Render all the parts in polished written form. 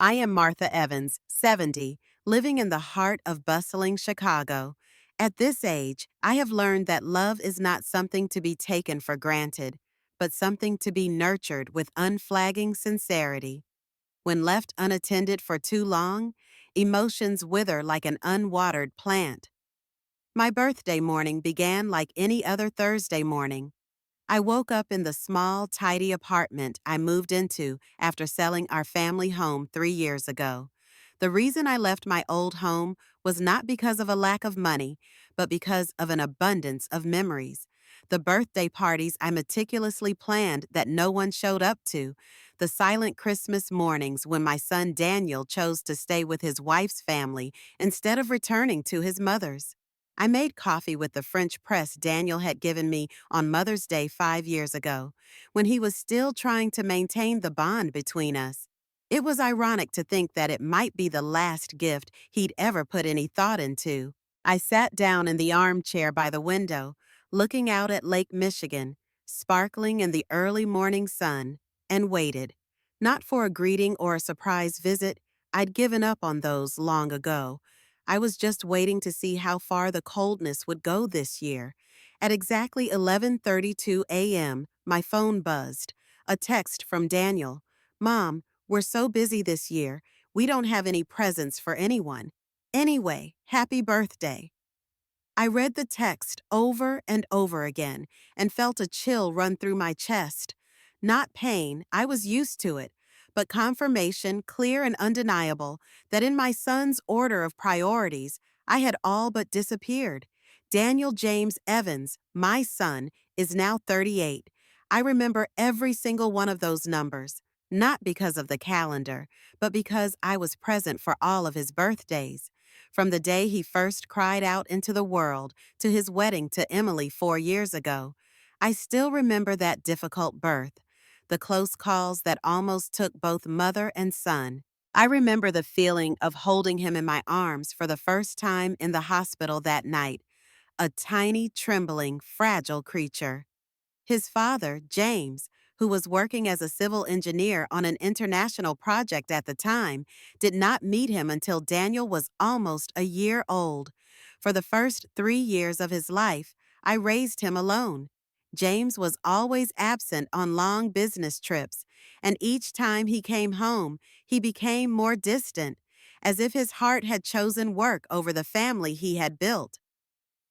I am Martha Evans, 70, living in the heart of bustling Chicago. At this age, I have learned that love is not something to be taken for granted, but something to be nurtured with unflagging sincerity. When left unattended for too long, emotions wither like an unwatered plant. My birthday morning began like any other Thursday morning. I woke up in the small, tidy apartment I moved into after selling our family home 3 years ago. The reason I left my old home was not because of a lack of money, but because of an abundance of memories. The birthday parties I meticulously planned that no one showed up to, the silent Christmas mornings when my son Daniel chose to stay with his wife's family instead of returning to his mother's. I made coffee with the French press Daniel had given me on Mother's Day 5 years ago, when he was still trying to maintain the bond between us. It was ironic to think that it might be the last gift he'd ever put any thought into. I sat down in the armchair by the window, looking out at Lake Michigan, sparkling in the early morning sun, and waited. Not for a greeting or a surprise visit, I'd given up on those long ago. I was just waiting to see how far the coldness would go this year. At exactly 11:32 a.m., my phone buzzed. A text from Daniel. "Mom, we're so busy this year, we don't have any presents for anyone. Anyway, happy birthday." I read the text over and over again and felt a chill run through my chest. Not pain, I was used to it, but confirmation, clear and undeniable, that in my son's order of priorities, I had all but disappeared. Daniel James Evans, my son, is now 38. I remember every single one of those numbers, not because of the calendar, but because I was present for all of his birthdays. From the day he first cried out into the world to his wedding to Emily 4 years ago, I still remember that difficult birth, the close calls that almost took both mother and son. I remember the feeling of holding him in my arms for the first time in the hospital that night, a tiny, trembling, fragile creature. His father, James, who was working as a civil engineer on an international project at the time, did not meet him until Daniel was almost a year old. For the first 3 years of his life, I raised him alone. James was always absent on long business trips, and each time he came home, he became more distant, as if his heart had chosen work over the family he had built.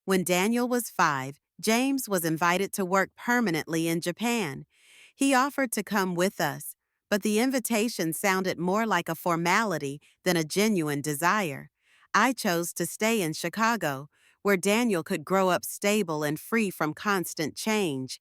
When Daniel was 5, James was invited to work permanently in Japan. He offered to come with us, but the invitation sounded more like a formality than a genuine desire. I chose to stay in Chicago, where Daniel could grow up stable and free from constant change.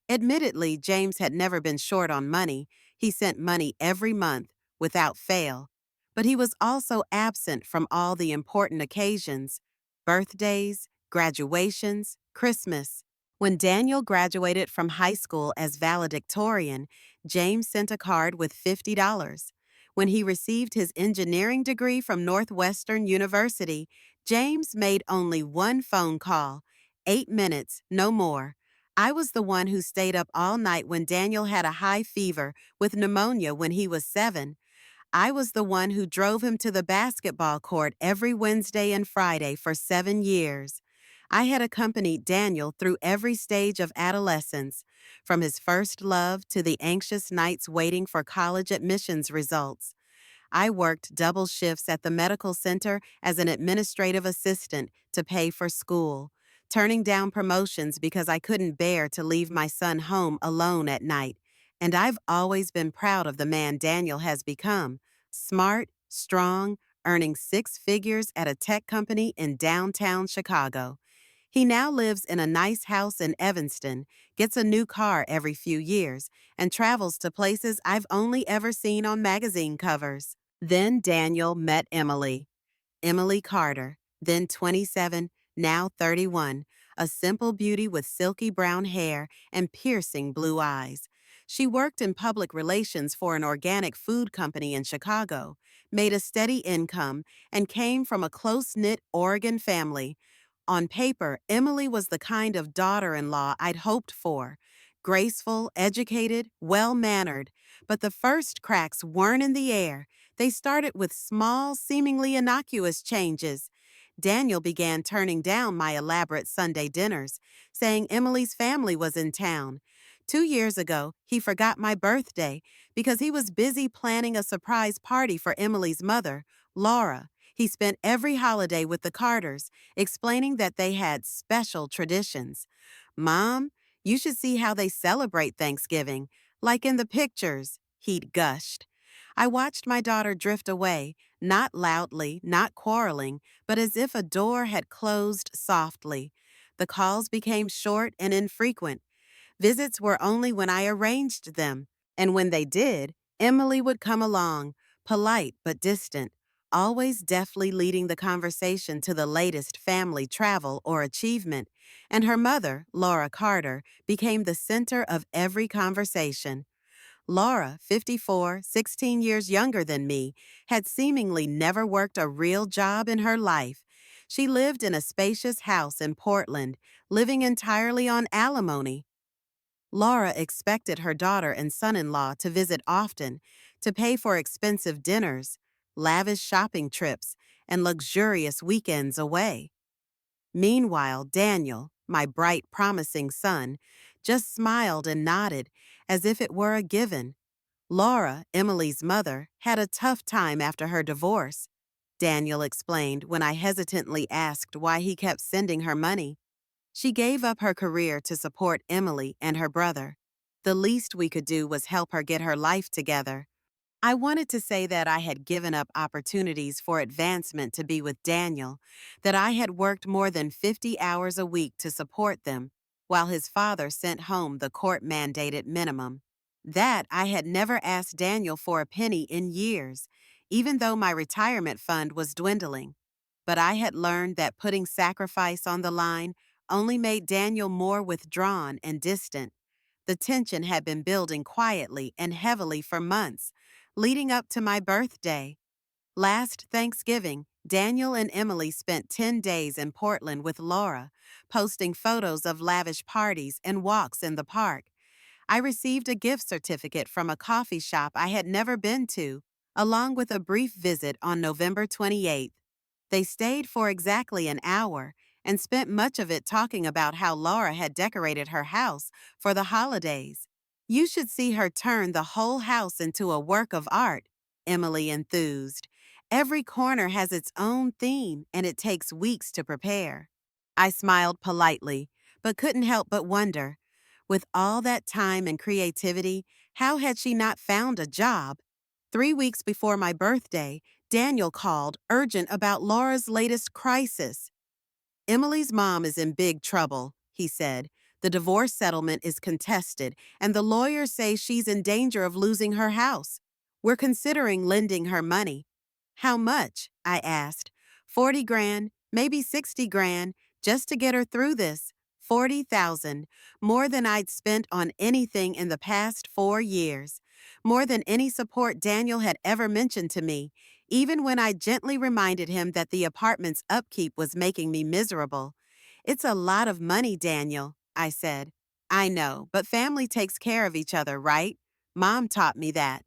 Admittedly, James had never been short on money. He sent money every month, without fail. But he was also absent from all the important occasions: birthdays, graduations, Christmas. When Daniel graduated from high school as valedictorian, James sent a card with $50. When he received his engineering degree from Northwestern University, James made only one phone call, 8 minutes, no more. I was the one who stayed up all night when Daniel had a high fever with pneumonia when he was 7. I was the one who drove him to the basketball court every Wednesday and Friday for 7 years. I had accompanied Daniel through every stage of adolescence, from his first love to the anxious nights waiting for college admissions results. I worked double shifts at the medical center as an administrative assistant to pay for school, turning down promotions because I couldn't bear to leave my son home alone at night. And I've always been proud of the man Daniel has become: smart, strong, earning 6 figures at a tech company in downtown Chicago. He now lives in a nice house in Evanston, gets a new car every few years, and travels to places I've only ever seen on magazine covers. Then Daniel met Emily. Emily Carter, then 27, now 31, a simple beauty with silky brown hair and piercing blue eyes. She worked in public relations for an organic food company in Chicago, made a steady income, and came from a close-knit Oregon family. On paper, Emily was the kind of daughter-in-law I'd hoped for: graceful, educated, well-mannered. But the first cracks weren't in the air. They started with small, seemingly innocuous changes. Daniel began turning down my elaborate Sunday dinners, saying Emily's family was in town. 2 years ago, he forgot my birthday because he was busy planning a surprise party for Emily's mother, Laura. He spent every holiday with the Carters, explaining that they had special traditions. Mom, you should see how they celebrate Thanksgiving, like in the pictures, he'd gushed. I watched my daughter drift away, not loudly, not quarreling, but as if a door had closed softly. The calls became short and infrequent. Visits were only when I arranged them, and when they did, Emily would come along, polite but distant, always deftly leading the conversation to the latest family travel or achievement, and her mother, Laura Carter, became the center of every conversation. Laura, 54, 16 years younger than me, had seemingly never worked a real job in her life. She lived in a spacious house in Portland, living entirely on alimony. Laura expected her daughter and son-in-law to visit often, to pay for expensive dinners, lavish shopping trips, and luxurious weekends away. Meanwhile, Daniel, my bright, promising son, just smiled and nodded as if it were a given. Laura, Emily's mother, had a tough time after her divorce, Daniel explained when I hesitantly asked why he kept sending her money. She gave up her career to support Emily and her brother. The least we could do was help her get her life together. I wanted to say that I had given up opportunities for advancement to be with Daniel, that I had worked more than 50 hours a week to support them, while his father sent home the court-mandated minimum. That I had never asked Daniel for a penny in years, even though my retirement fund was dwindling. But I had learned that putting sacrifice on the line only made Daniel more withdrawn and distant. The tension had been building quietly and heavily for months, leading up to my birthday. Last Thanksgiving, Daniel and Emily spent 10 days in Portland with Laura, posting photos of lavish parties and walks in the park. I received a gift certificate from a coffee shop I had never been to, along with a brief visit on November 28th. They stayed for exactly an hour and spent much of it talking about how Laura had decorated her house for the holidays. You should see her turn the whole house into a work of art, Emily enthused. Every corner has its own theme and it takes weeks to prepare. I smiled politely, but couldn't help but wonder. With all that time and creativity, how had she not found a job? 3 weeks before my birthday, Daniel called, urgent about Laura's latest crisis. Emily's mom is in big trouble, he said. The divorce settlement is contested, and the lawyers say she's in danger of losing her house. We're considering lending her money. How much? I asked. 40 grand, maybe 60 grand, just to get her through this. 40,000, more than I'd spent on anything in the past 4 years. More than any support Daniel had ever mentioned to me, even when I gently reminded him that the apartment's upkeep was making me miserable. It's a lot of money, Daniel, I said. I know, but family takes care of each other, right? Mom taught me that.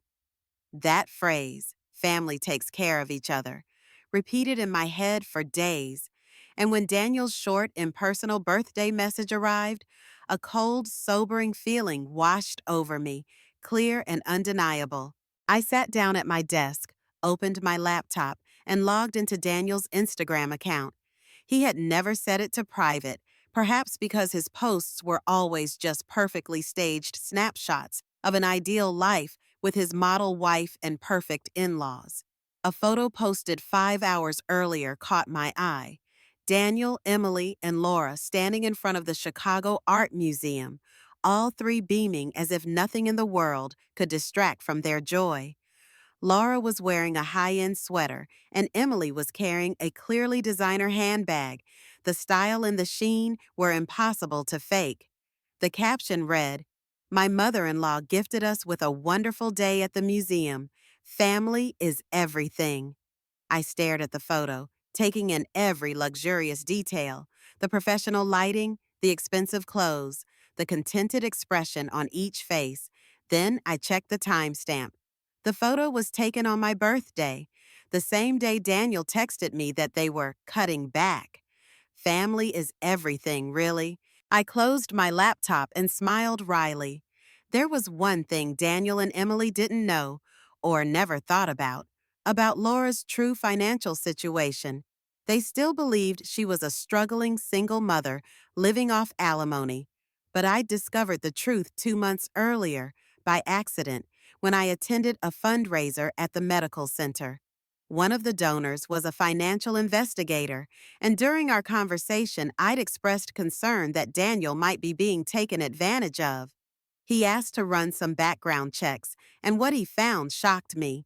That phrase, family takes care of each other, repeated in my head for days. And when Daniel's short, impersonal birthday message arrived, a cold, sobering feeling washed over me, clear and undeniable. I sat down at my desk, opened my laptop, and logged into Daniel's Instagram account. He had never set it to private, perhaps because his posts were always just perfectly staged snapshots of an ideal life with his model wife and perfect in-laws. A photo posted 5 hours earlier caught my eye. Daniel, Emily, and Laura standing in front of the Chicago Art Museum, all three beaming as if nothing in the world could distract from their joy. Laura was wearing a high-end sweater, and Emily was carrying a clearly designer handbag. The style and the sheen were impossible to fake. The caption read, "My mother-in-law gifted us with a wonderful day at the museum. Family is everything." I stared at the photo, taking in every luxurious detail, the professional lighting, the expensive clothes, the contented expression on each face. Then I checked the timestamp. The photo was taken on my birthday, the same day Daniel texted me that they were cutting back. Family is everything, really. I closed my laptop and smiled wryly. There was one thing Daniel and Emily didn't know, or never thought about Laura's true financial situation. They still believed she was a struggling single mother living off alimony. But I discovered the truth 2 months earlier, by accident, when I attended a fundraiser at the medical center. One of the donors was a financial investigator, and during our conversation, I'd expressed concern that Daniel might be being taken advantage of. He asked to run some background checks, and what he found shocked me.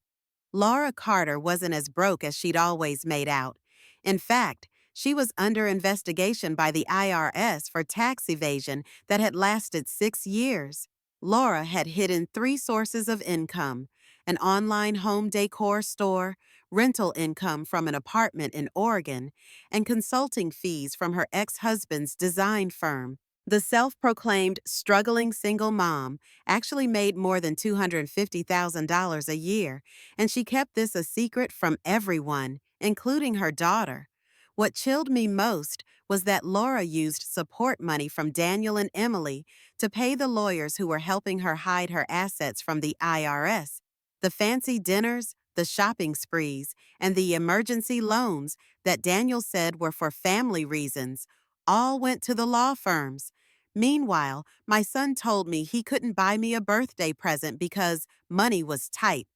Laura Carter wasn't as broke as she'd always made out. In fact, she was under investigation by the IRS for tax evasion that had lasted 6 years. Laura had hidden 3 sources of income: an online home decor store, rental income from an apartment in Oregon, and consulting fees from her ex-husband's design firm. The self-proclaimed struggling single mom actually made more than $250,000 a year, and she kept this a secret from everyone, including her daughter. What chilled me most was that Laura used support money from Daniel and Emily to pay the lawyers who were helping her hide her assets from the IRS. The fancy dinners, the shopping sprees, and the emergency loans that Daniel said were for family reasons all went to the law firms. Meanwhile, my son told me he couldn't buy me a birthday present because money was tight.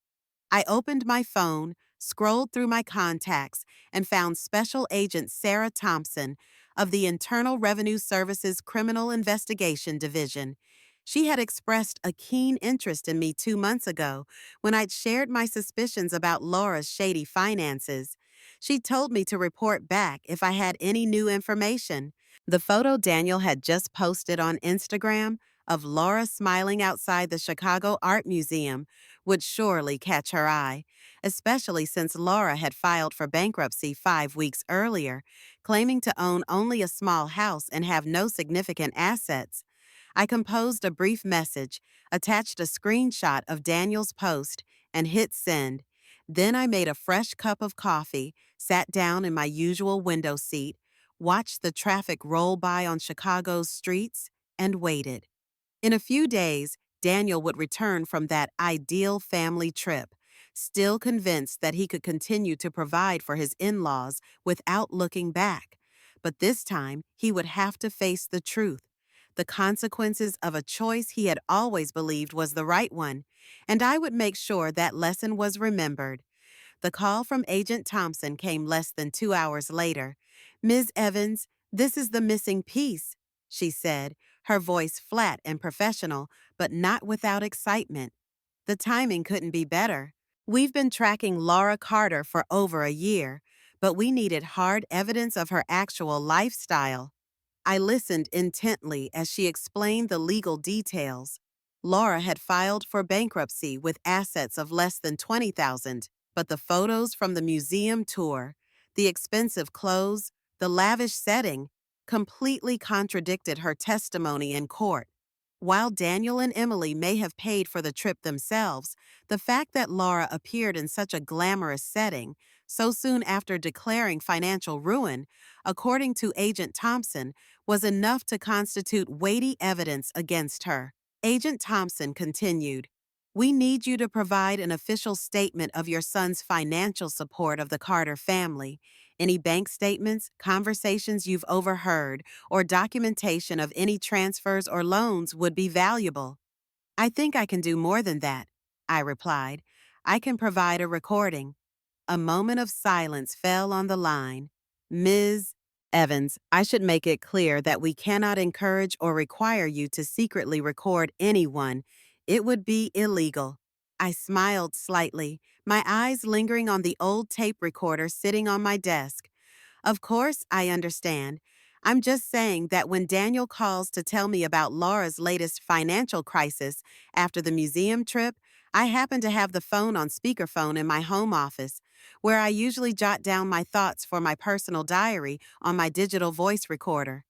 I opened my phone, scrolled through my contacts, and found Special Agent Sarah Thompson of the Internal Revenue Service's Criminal Investigation Division. She had expressed a keen interest in me 2 months ago when I'd shared my suspicions about Laura's shady finances. She told me to report back if I had any new information. The photo Daniel had just posted on Instagram of Laura smiling outside the Chicago Art Museum would surely catch her eye, especially since Laura had filed for bankruptcy 5 weeks earlier, claiming to own only a small house and have no significant assets. I composed a brief message, attached a screenshot of Daniel's post, and hit send. Then I made a fresh cup of coffee, sat down in my usual window seat, watched the traffic roll by on Chicago's streets, and waited. In a few days, Daniel would return from that ideal family trip, still convinced that he could continue to provide for his in-laws without looking back. But this time, he would have to face the truth, the consequences of a choice he had always believed was the right one, and I would make sure that lesson was remembered. The call from Agent Thompson came less than 2 hours later. "Ms. Evans, this is the missing piece," she said, her voice flat and professional, but not without excitement. The timing couldn't be better. We've been tracking Laura Carter for over a year, but we needed hard evidence of her actual lifestyle. I listened intently as she explained the legal details. Laura had filed for bankruptcy with assets of less than $20,000, but the photos from the museum tour, the expensive clothes, the lavish setting, completely contradicted her testimony in court. While Daniel and Emily may have paid for the trip themselves, the fact that Laura appeared in such a glamorous setting so soon after declaring financial ruin, according to Agent Thompson, was enough to constitute weighty evidence against her. Agent Thompson continued, "We need you to provide an official statement of your son's financial support of the Carter family. Any bank statements, conversations you've overheard, or documentation of any transfers or loans would be valuable." "I think I can do more than that," I replied. "I can provide a recording." A moment of silence fell on the line. "Ms. Evans, I should make it clear that we cannot encourage or require you to secretly record anyone. It would be illegal." I smiled slightly, my eyes lingering on the old tape recorder sitting on my desk. "Of course, I understand. I'm just saying that when Daniel calls to tell me about Laura's latest financial crisis after the museum trip, I happen to have the phone on speakerphone in my home office, where I usually jot down my thoughts for my personal diary on my digital voice recorder."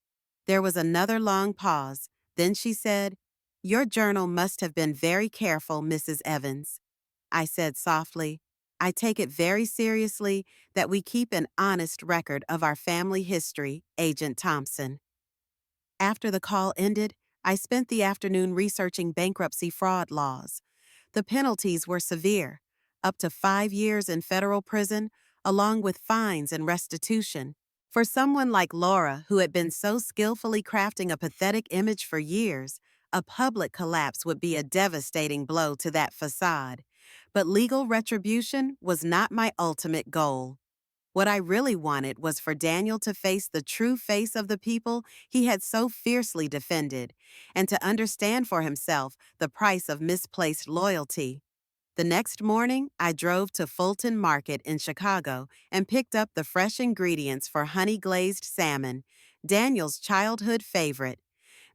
There was another long pause. Then she said, "Your journal must have been very careful, Mrs. Evans." I said softly. I take it very seriously that we keep an honest record of our family history, Agent Thompson. After the call ended, I spent the afternoon researching bankruptcy fraud laws. The penalties were severe, up to 5 years in federal prison, along with fines and restitution. For someone like Laura, who had been so skillfully crafting a pathetic image for years, a public collapse would be a devastating blow to that facade. But legal retribution was not my ultimate goal. What I really wanted was for Daniel to face the true face of the people he had so fiercely defended, and to understand for himself the price of misplaced loyalty. The next morning, I drove to Fulton Market in Chicago and picked up the fresh ingredients for honey-glazed salmon, Daniel's childhood favorite.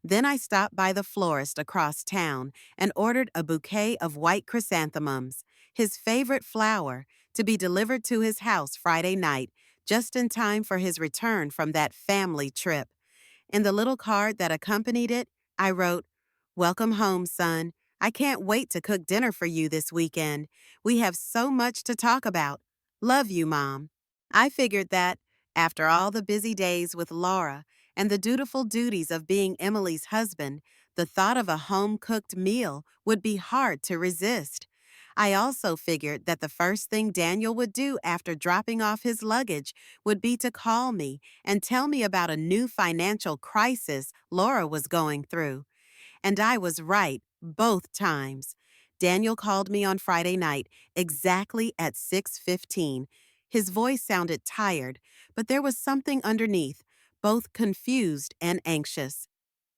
Then I stopped by the florist across town and ordered a bouquet of white chrysanthemums, his favorite flower, to be delivered to his house Friday night, just in time for his return from that family trip. In the little card that accompanied it, I wrote, "Welcome home, son. I can't wait to cook dinner for you this weekend. We have so much to talk about. Love you, Mom." I figured that, after all the busy days with Laura and the dutiful duties of being Emily's husband, the thought of a home-cooked meal would be hard to resist. I also figured that the first thing Daniel would do after dropping off his luggage would be to call me and tell me about a new financial crisis Laura was going through. And I was right, both times. Daniel called me on Friday night, exactly at 6:15. His voice sounded tired, but there was something underneath, both confused and anxious.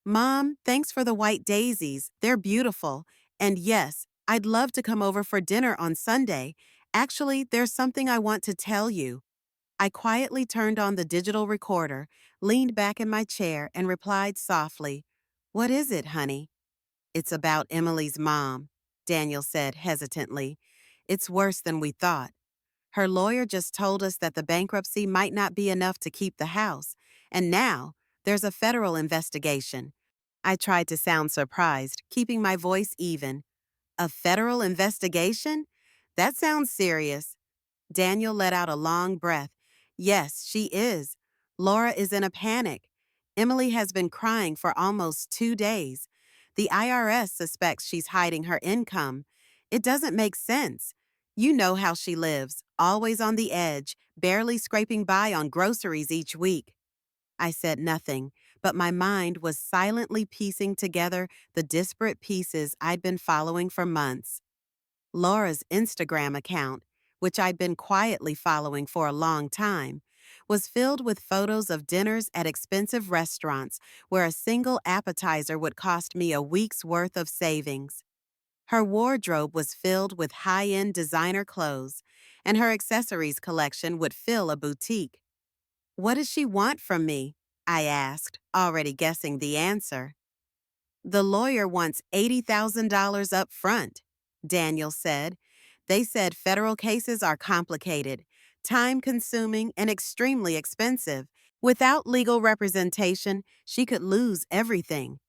"Mom, thanks for the white daisies. They're beautiful. And yes, I'd love to come over for dinner on Sunday. Actually, there's something I want to tell you." I quietly turned on the digital recorder, leaned back in my chair, and replied softly, "What is it, honey?" "It's about Emily's mom," Daniel said hesitantly. "It's worse than we thought. Her lawyer just told us that the bankruptcy might not be enough to keep the house, and now there's a federal investigation." I tried to sound surprised, keeping my voice even. "A federal investigation? That sounds serious." Daniel let out a long breath. "Yes, she is. Laura is in a panic. Emily has been crying for almost 2 days. The IRS suspects she's hiding her income. It doesn't make sense. You know how she lives, always on the edge, barely scraping by on groceries each week." I said nothing, but my mind was silently piecing together the disparate pieces I'd been following for months. Laura's Instagram account, which I'd been quietly following for a long time, was filled with photos of dinners at expensive restaurants where a single appetizer would cost me a week's worth of savings. Her wardrobe was filled with high-end designer clothes, and her accessories collection would fill a boutique. "What does she want from me?" I asked, already guessing the answer. "The lawyer wants $80,000 up front," Daniel said. "They said federal cases are complicated, time-consuming, and extremely expensive. Without legal representation, she could lose everything."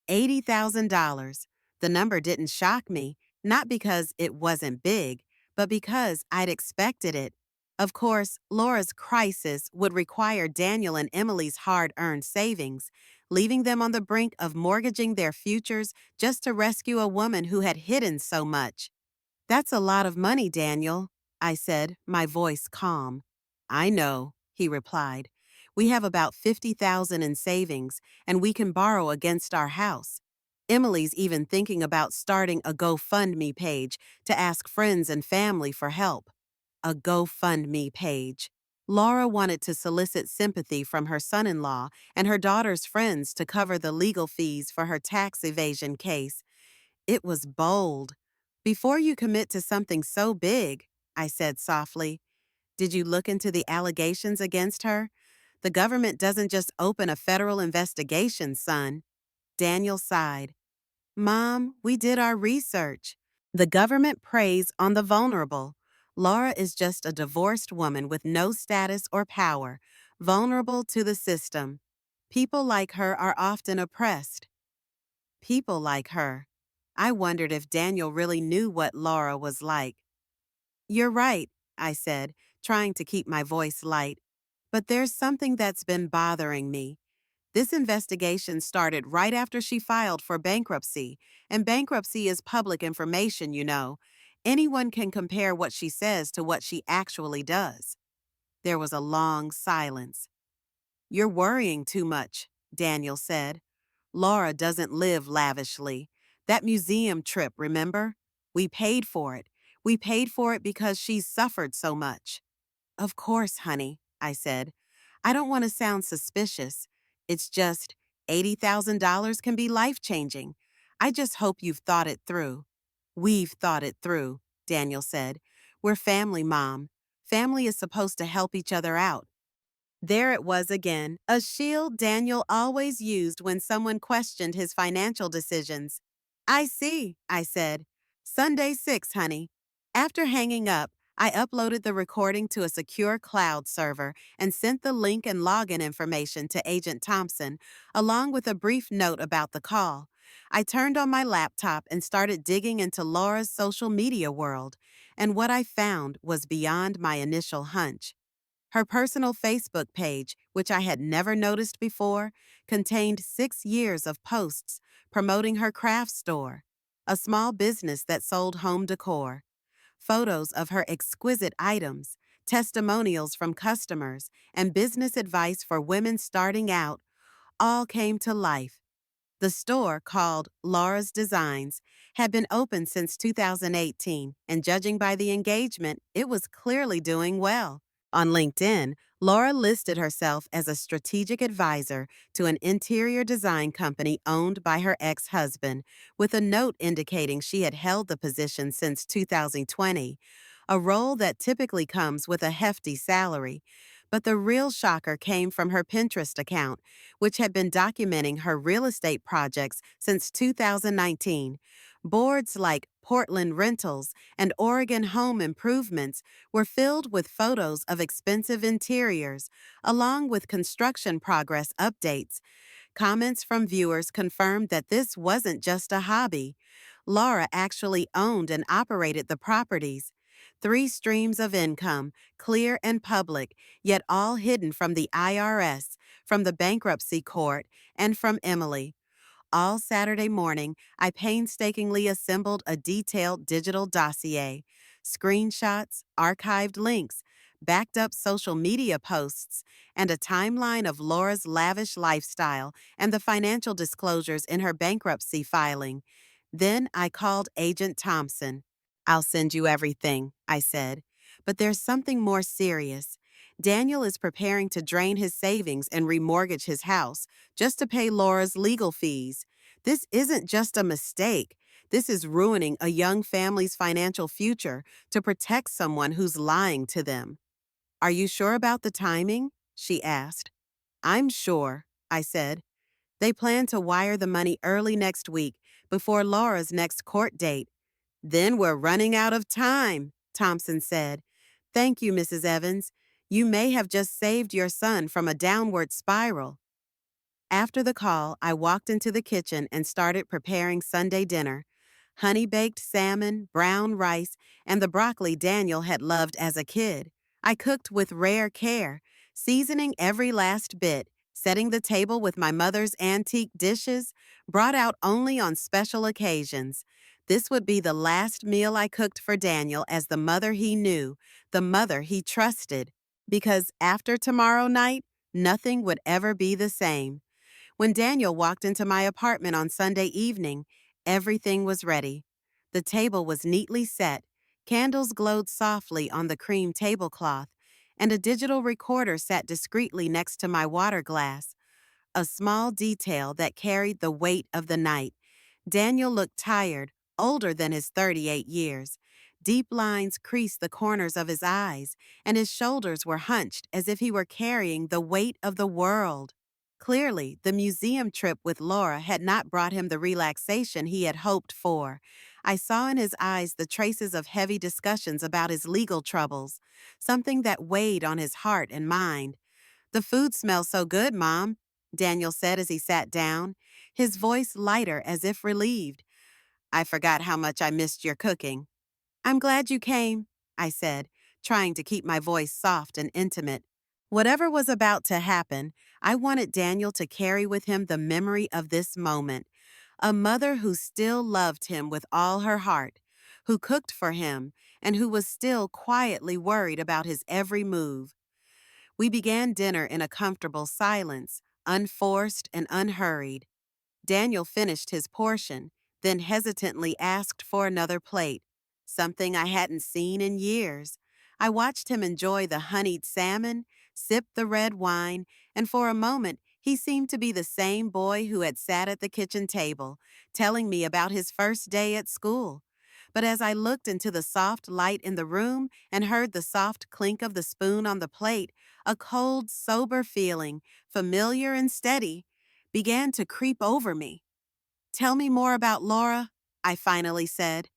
$80,000. The number didn't shock me, not because it wasn't big, but because I'd expected it. Of course, Laura's crisis would require Daniel and Emily's hard-earned savings, leaving them on the brink of mortgaging their futures just to rescue a woman who had hidden so much. "That's a lot of money, Daniel," I said, my voice calm. "I know," he replied. "We have about $50,000 in savings, and we can borrow against our house. Emily's even thinking about starting a GoFundMe page to ask friends and family for help." A GoFundMe page. Laura wanted to solicit sympathy from her son-in-law and her daughter's friends to cover the legal fees for her tax evasion case. It was bold. "Before you commit to something so big," I said softly, "did you look into the allegations against her? The government doesn't just open a federal investigation, son." Daniel sighed. "Mom, we did our research. The government preys on the vulnerable. Laura is just a divorced woman with no status or power, vulnerable to the system. People like her are often oppressed." People like her. I wondered if Daniel really knew what Laura was like. You're right, I said, trying to keep my voice light. But there's something that's been bothering me. This investigation started right after she filed for bankruptcy, and bankruptcy is public information, you know. Anyone can compare what she says to what she actually does. There was a long silence. You're worrying too much, Daniel said. Laura doesn't live lavishly. That museum trip, remember? We paid for it. We paid for it because she's suffered so much. Of course, honey, I said. I don't want to sound suspicious. It's just $80,000 can be life-changing. I just hope you've thought it through. We've thought it through, Daniel said. We're family, Mom. Family is supposed to help each other out. There it was again, a shield Daniel always used when someone questioned his financial decisions. I see, I said. Sunday 6, honey. After hanging up, I uploaded the recording to a secure cloud server and sent the link and login information to Agent Thompson, along with a brief note about the call. I turned on my laptop and started digging into Laura's social media world, and what I found was beyond my initial hunch. Her personal Facebook page, which I had never noticed before, contained 6 years of posts promoting her craft store, a small business that sold home decor, photos of her exquisite items, testimonials from customers, and business advice for women starting out, all came to life. The store, called Laura's Designs, had been open since 2018, and judging by the engagement, it was clearly doing well. On LinkedIn, Laura listed herself as a strategic advisor to an interior design company owned by her ex-husband, with a note indicating she had held the position since 2020, a role that typically comes with a hefty salary. But the real shocker came from her Pinterest account, which had been documenting her real estate projects since 2019. Boards like Portland Rentals and Oregon Home Improvements were filled with photos of expensive interiors, along with construction progress updates. Comments from viewers confirmed that this wasn't just a hobby. Laura actually owned and operated the properties. 3 streams of income, clear and public, yet all hidden from the IRS, from the bankruptcy court, and from Emily. All Saturday morning, I painstakingly assembled a detailed digital dossier, screenshots, archived links, backed up social media posts, and a timeline of Laura's lavish lifestyle and the financial disclosures in her bankruptcy filing. Then I called Agent Thompson. I'll send you everything, I said. But there's something more serious. Daniel is preparing to drain his savings and remortgage his house just to pay Laura's legal fees. This isn't just a mistake. This is ruining a young family's financial future to protect someone who's lying to them. Are you sure about the timing? She asked. I'm sure, I said. They plan to wire the money early next week, before Laura's next court date. Then we're running out of time, Thompson said. Thank you, Mrs. Evans. You may have just saved your son from a downward spiral. After the call, I walked into the kitchen and started preparing Sunday dinner. Honey-baked salmon, brown rice, and the broccoli Daniel had loved as a kid. I cooked with rare care, seasoning every last bit, setting the table with my mother's antique dishes, brought out only on special occasions. This would be the last meal I cooked for Daniel as the mother he knew, the mother he trusted. Because after tomorrow night, nothing would ever be the same. When Daniel walked into my apartment on Sunday evening, everything was ready. The table was neatly set, candles glowed softly on the cream tablecloth, and a digital recorder sat discreetly next to my water glass, a small detail that carried the weight of the night. Daniel looked tired, older than his 38 years. Deep lines creased the corners of his eyes, and his shoulders were hunched as if he were carrying the weight of the world. Clearly, the museum trip with Laura had not brought him the relaxation he had hoped for. I saw in his eyes the traces of heavy discussions about his legal troubles, something that weighed on his heart and mind. The food smells so good, Mom, Daniel said as he sat down, his voice lighter as if relieved. I forgot how much I missed your cooking. I'm glad you came, I said, trying to keep my voice soft and intimate. Whatever was about to happen, I wanted Daniel to carry with him the memory of this moment. A mother who still loved him with all her heart, who cooked for him, and who was still quietly worried about his every move. We began dinner in a comfortable silence, unforced and unhurried. Daniel finished his portion, then hesitantly asked for another plate, something I hadn't seen in years. I watched him enjoy the honeyed salmon, sip the red wine, and for a moment he seemed to be the same boy who had sat at the kitchen table, telling me about his first day at school. But as I looked into the soft light in the room and heard the soft clink of the spoon on the plate, a cold, sober feeling, familiar and steady, began to creep over me. Tell me more about Laura, I finally said.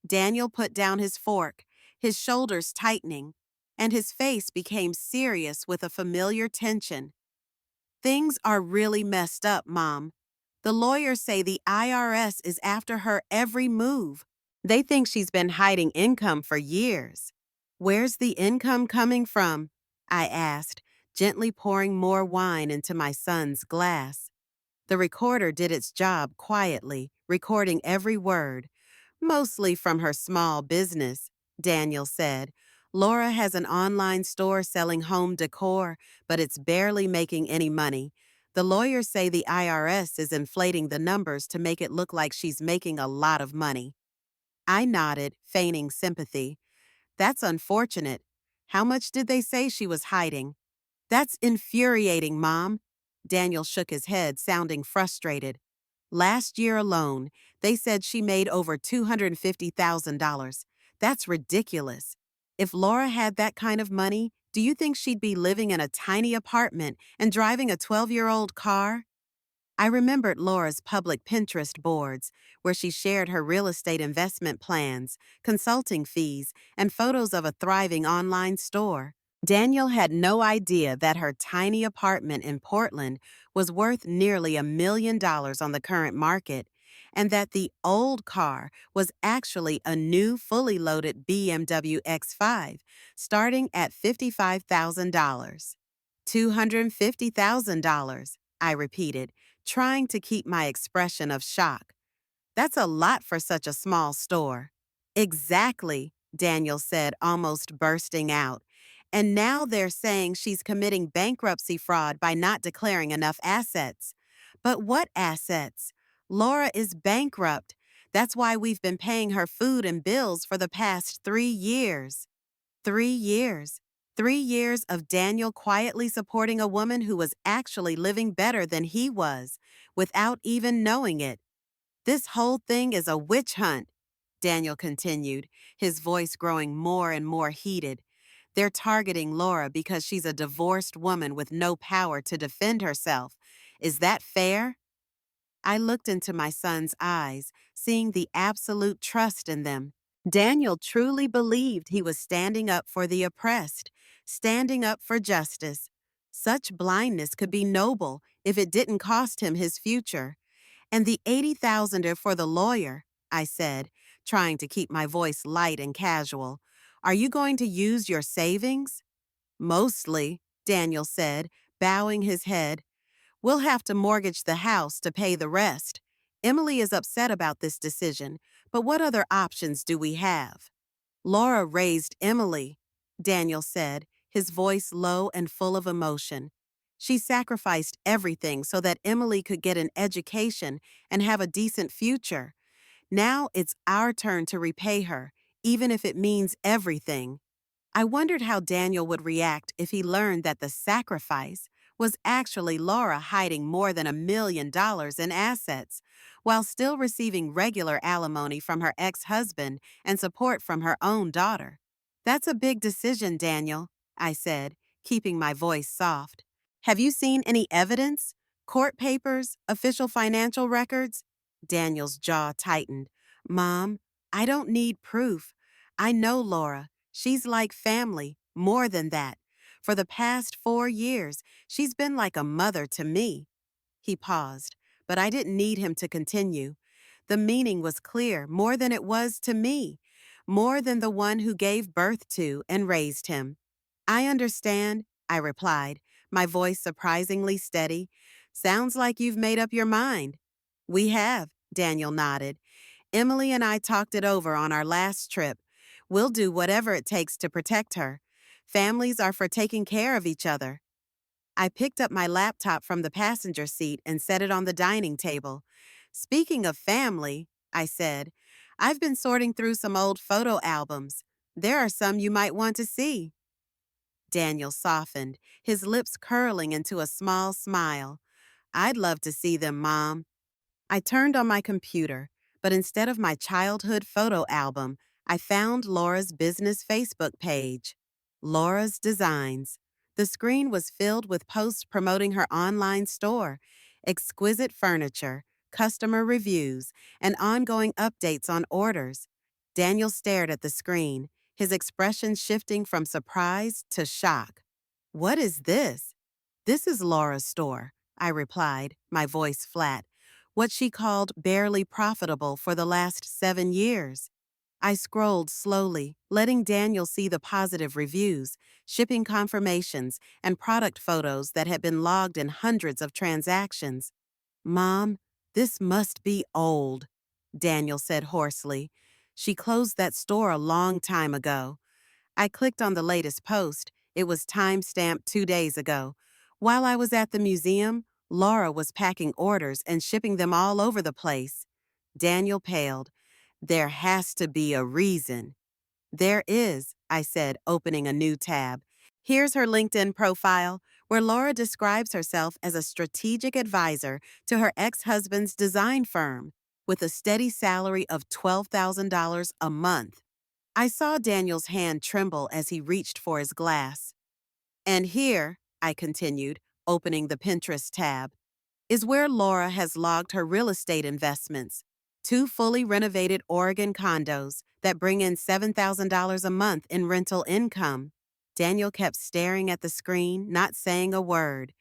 Daniel put down his fork, his shoulders tightening, and his face became serious with a familiar tension. Things are really messed up, Mom. The lawyers say the IRS is after her every move. They think she's been hiding income for years. Where's the income coming from? I asked, gently pouring more wine into my son's glass. The recorder did its job quietly, recording every word. Mostly from her small business, Daniel said. Laura has an online store selling home decor, but it's barely making any money. The lawyers say the IRS is inflating the numbers to make it look like she's making a lot of money. I nodded, feigning sympathy. That's unfortunate. How much did they say she was hiding? That's infuriating, Mom. Daniel shook his head, sounding frustrated. Last year alone, they said she made over $250,000. That's ridiculous. If Laura had that kind of money, do you think she'd be living in a tiny apartment and driving a 12-year-old car? I remembered Laura's public Pinterest boards, where she shared her real estate investment plans, consulting fees, and photos of a thriving online store. Daniel had no idea that her tiny apartment in Portland was worth nearly $1 million on the current market, and that the old car was actually a new fully loaded BMW X5, starting at $55,000. $250,000, I repeated, trying to keep my expression of shock. That's a lot for such a small store. Exactly, Daniel said, almost bursting out. And now they're saying she's committing bankruptcy fraud by not declaring enough assets. But what assets? Laura is bankrupt. That's why we've been paying her food and bills for the past 3 years. 3 years. 3 years of Daniel quietly supporting a woman who was actually living better than he was, without even knowing it. This whole thing is a witch hunt, Daniel continued, his voice growing more and more heated. They're targeting Laura because she's a divorced woman with no power to defend herself. Is that fair? I looked into my son's eyes, seeing the absolute trust in them. Daniel truly believed he was standing up for the oppressed, standing up for justice. Such blindness could be noble if it didn't cost him his future. And the 80,000 are for the lawyer, I said, trying to keep my voice light and casual. Are you going to use your savings? Mostly, Daniel said, bowing his head. We'll have to mortgage the house to pay the rest. Emily is upset about this decision, but what other options do we have? Laura raised Emily, Daniel said, his voice low and full of emotion. She sacrificed everything so that Emily could get an education and have a decent future. Now it's our turn to repay her, even if it means everything. I wondered how Daniel would react if he learned that the sacrifice was actually Laura hiding more than $1 million in assets, while still receiving regular alimony from her ex-husband and support from her own daughter. That's a big decision, Daniel, I said, keeping my voice soft. Have you seen any evidence? Court papers? Official financial records? Daniel's jaw tightened. Mom, I don't need proof. I know Laura. She's like family, more than that. For the past 4 years, she's been like a mother to me. He paused, but I didn't need him to continue. The meaning was clear, more than it was to me. more than the one who gave birth to and raised him. I understand, I replied, my voice surprisingly steady. Sounds like you've made up your mind. We have, Daniel nodded. Emily and I talked it over on our last trip. We'll do whatever it takes to protect her. Families are for taking care of each other. I picked up my laptop from the passenger seat and set it on the dining table. Speaking of family, I said, I've been sorting through some old photo albums. There are some you might want to see. Daniel softened, his lips curling into a small smile. I'd love to see them, Mom. I turned on my computer, but instead of my childhood photo album, I found Laura's business Facebook page. Laura's Designs. The screen was filled with posts promoting her online store, exquisite furniture, customer reviews, and ongoing updates on orders. Daniel stared at the screen, his expression shifting from surprise to shock. What is this? This is Laura's store, I replied, my voice flat. What she called barely profitable for the last 7 years. I scrolled slowly, letting Daniel see the positive reviews, shipping confirmations, and product photos that had been logged in hundreds of transactions. Mom, this must be old, Daniel said hoarsely. She closed that store a long time ago. I clicked on the latest post. It was time-stamped 2 days ago. While I was at the museum, Laura was packing orders and shipping them all over the place. Daniel paled. There has to be a reason. There is, I said, opening a new tab. Here's her LinkedIn profile, where Laura describes herself as a strategic advisor to her ex-husband's design firm, with a steady salary of $12,000 a month. I saw Daniel's hand tremble as he reached for his glass. And here, I continued, opening the Pinterest tab, is where Laura has logged her real estate investments. 2 fully renovated Oregon condos that bring in $7,000 a month in rental income. Daniel kept staring at the screen, not saying a word.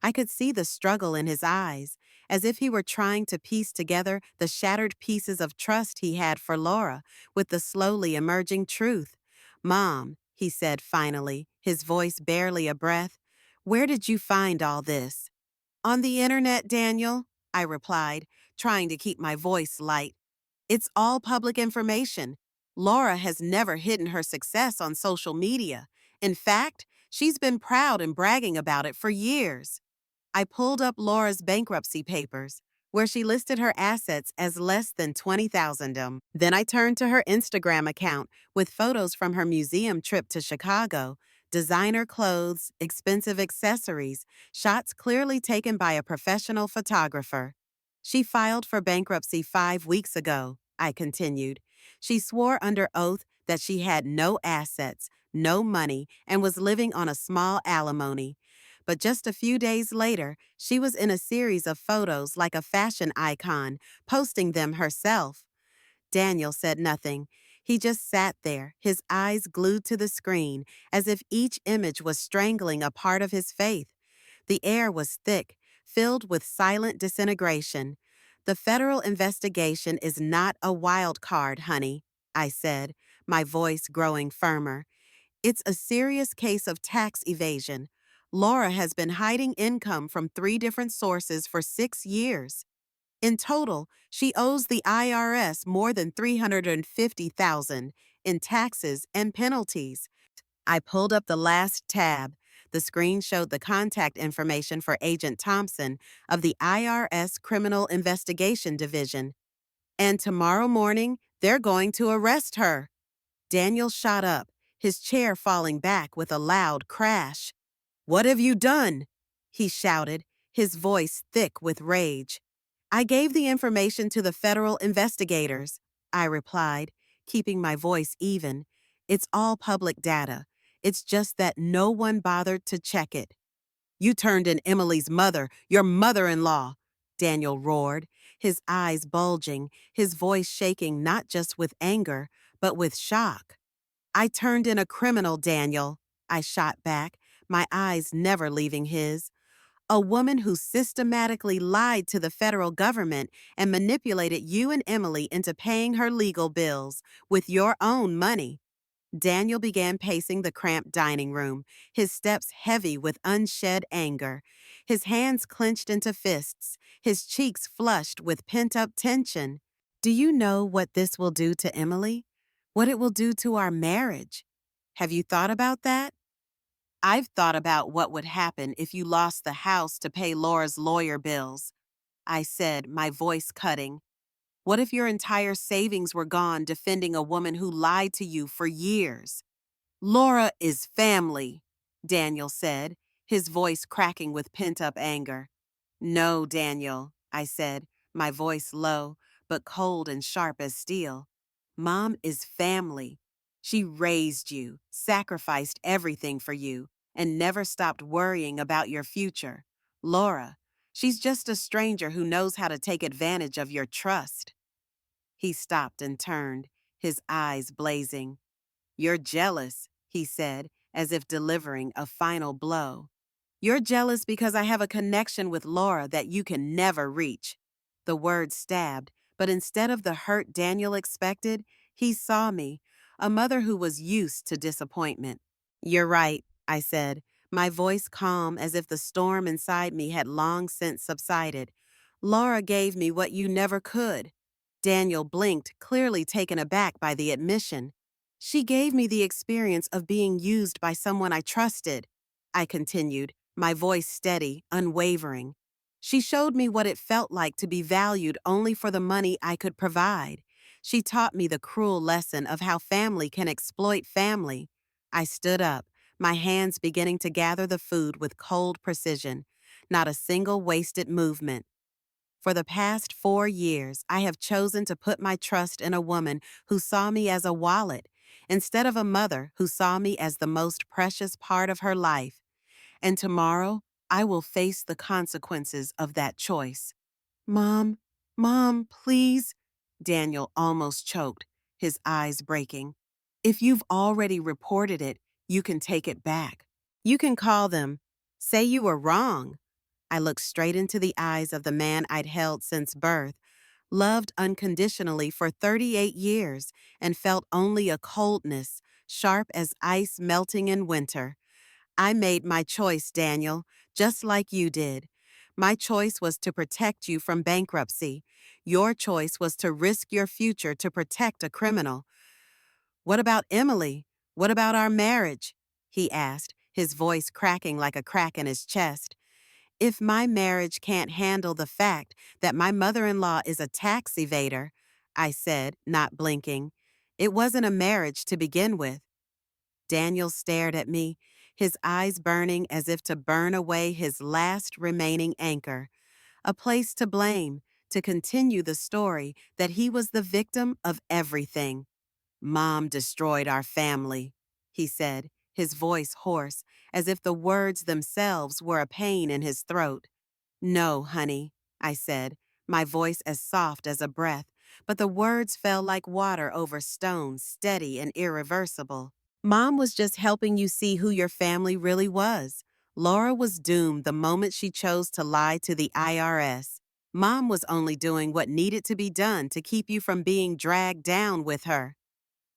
I could see the struggle in his eyes, as if he were trying to piece together the shattered pieces of trust he had for Laura with the slowly emerging truth. Mom, he said finally, his voice barely a breath, where did you find all this? On the internet, Daniel, I replied, trying to keep my voice light. It's all public information. Laura has never hidden her success on social media. In fact, she's been proud and bragging about it for years. I pulled up Laura's bankruptcy papers, where she listed her assets as less than $20,000. Then I turned to her Instagram account with photos from her museum trip to Chicago, designer clothes, expensive accessories, shots clearly taken by a professional photographer. She filed for bankruptcy 5 weeks ago, I continued. She swore under oath that she had no assets, no money, and was living on a small alimony. But just a few days later, she was in a series of photos like a fashion icon, posting them herself. Daniel said nothing. He just sat there, his eyes glued to the screen, as if each image was strangling a part of his faith. The air was thick, filled with silent disintegration. The federal investigation is not a wild card, honey, I said, my voice growing firmer. It's a serious case of tax evasion. Laura has been hiding income from 3 different sources for 6 years. In total, she owes the IRS more than $350,000 in taxes and penalties. I pulled up the last tab. The screen showed the contact information for Agent Thompson of the IRS Criminal Investigation Division. And tomorrow morning, they're going to arrest her. Daniel shot up, his chair falling back with a loud crash. What have you done? He shouted, his voice thick with rage. I gave the information to the federal investigators, I replied, keeping my voice even. It's all public data. It's just that no one bothered to check it. You turned in Emily's mother, your mother-in-law, Daniel roared, his eyes bulging, his voice shaking not just with anger, but with shock. I turned in a criminal, Daniel, I shot back, my eyes never leaving his. A woman who systematically lied to the federal government and manipulated you and Emily into paying her legal bills with your own money. Daniel began pacing the cramped dining room, his steps heavy with unshed anger, his hands clenched into fists, his cheeks flushed with pent-up tension. Do you know what this will do to Emily? What it will do to our marriage? Have you thought about that? I've thought about what would happen if you lost the house to pay Laura's lawyer bills, I said, my voice cutting. What if your entire savings were gone defending a woman who lied to you for years? Laura is family, Daniel said, his voice cracking with pent-up anger. No, Daniel, I said, my voice low, but cold and sharp as steel. Mom is family. She raised you, sacrificed everything for you, and never stopped worrying about your future. Laura, she's just a stranger who knows how to take advantage of your trust. He stopped and turned, his eyes blazing. You're jealous, he said, as if delivering a final blow. You're jealous because I have a connection with Laura that you can never reach. The word stabbed, but instead of the hurt Daniel expected, he saw me, a mother who was used to disappointment. You're right, I said, my voice calm as if the storm inside me had long since subsided. Laura gave me what you never could. Daniel blinked, clearly taken aback by the admission. She gave me the experience of being used by someone I trusted, I continued, my voice steady, unwavering. She showed me what it felt like to be valued only for the money I could provide. She taught me the cruel lesson of how family can exploit family. I stood up, my hands beginning to gather the food with cold precision, not a single wasted movement. For the past 4 years, I have chosen to put my trust in a woman who saw me as a wallet, instead of a mother who saw me as the most precious part of her life. And tomorrow, I will face the consequences of that choice. Mom, Mom, please, Daniel almost choked, his eyes breaking. If you've already reported it, you can take it back. You can call them. Say you were wrong. I looked straight into the eyes of the man I'd held since birth, loved unconditionally for 38 years, and felt only a coldness, sharp as ice melting in winter. I made my choice, Daniel, just like you did. My choice was to protect you from bankruptcy. Your choice was to risk your future to protect a criminal. What about Emily? What about our marriage? He asked, his voice cracking like a crack in his chest. If my marriage can't handle the fact that my mother-in-law is a tax evader, I said, not blinking, it wasn't a marriage to begin with. Daniel stared at me, his eyes burning as if to burn away his last remaining anchor, a place to blame, to continue the story that he was the victim of everything. Mom destroyed our family, he said, his voice hoarse, as if the words themselves were a pain in his throat. No, honey, I said, my voice as soft as a breath, but the words fell like water over stone, steady and irreversible. Mom was just helping you see who your family really was. Laura was doomed the moment she chose to lie to the IRS. Mom was only doing what needed to be done to keep you from being dragged down with her.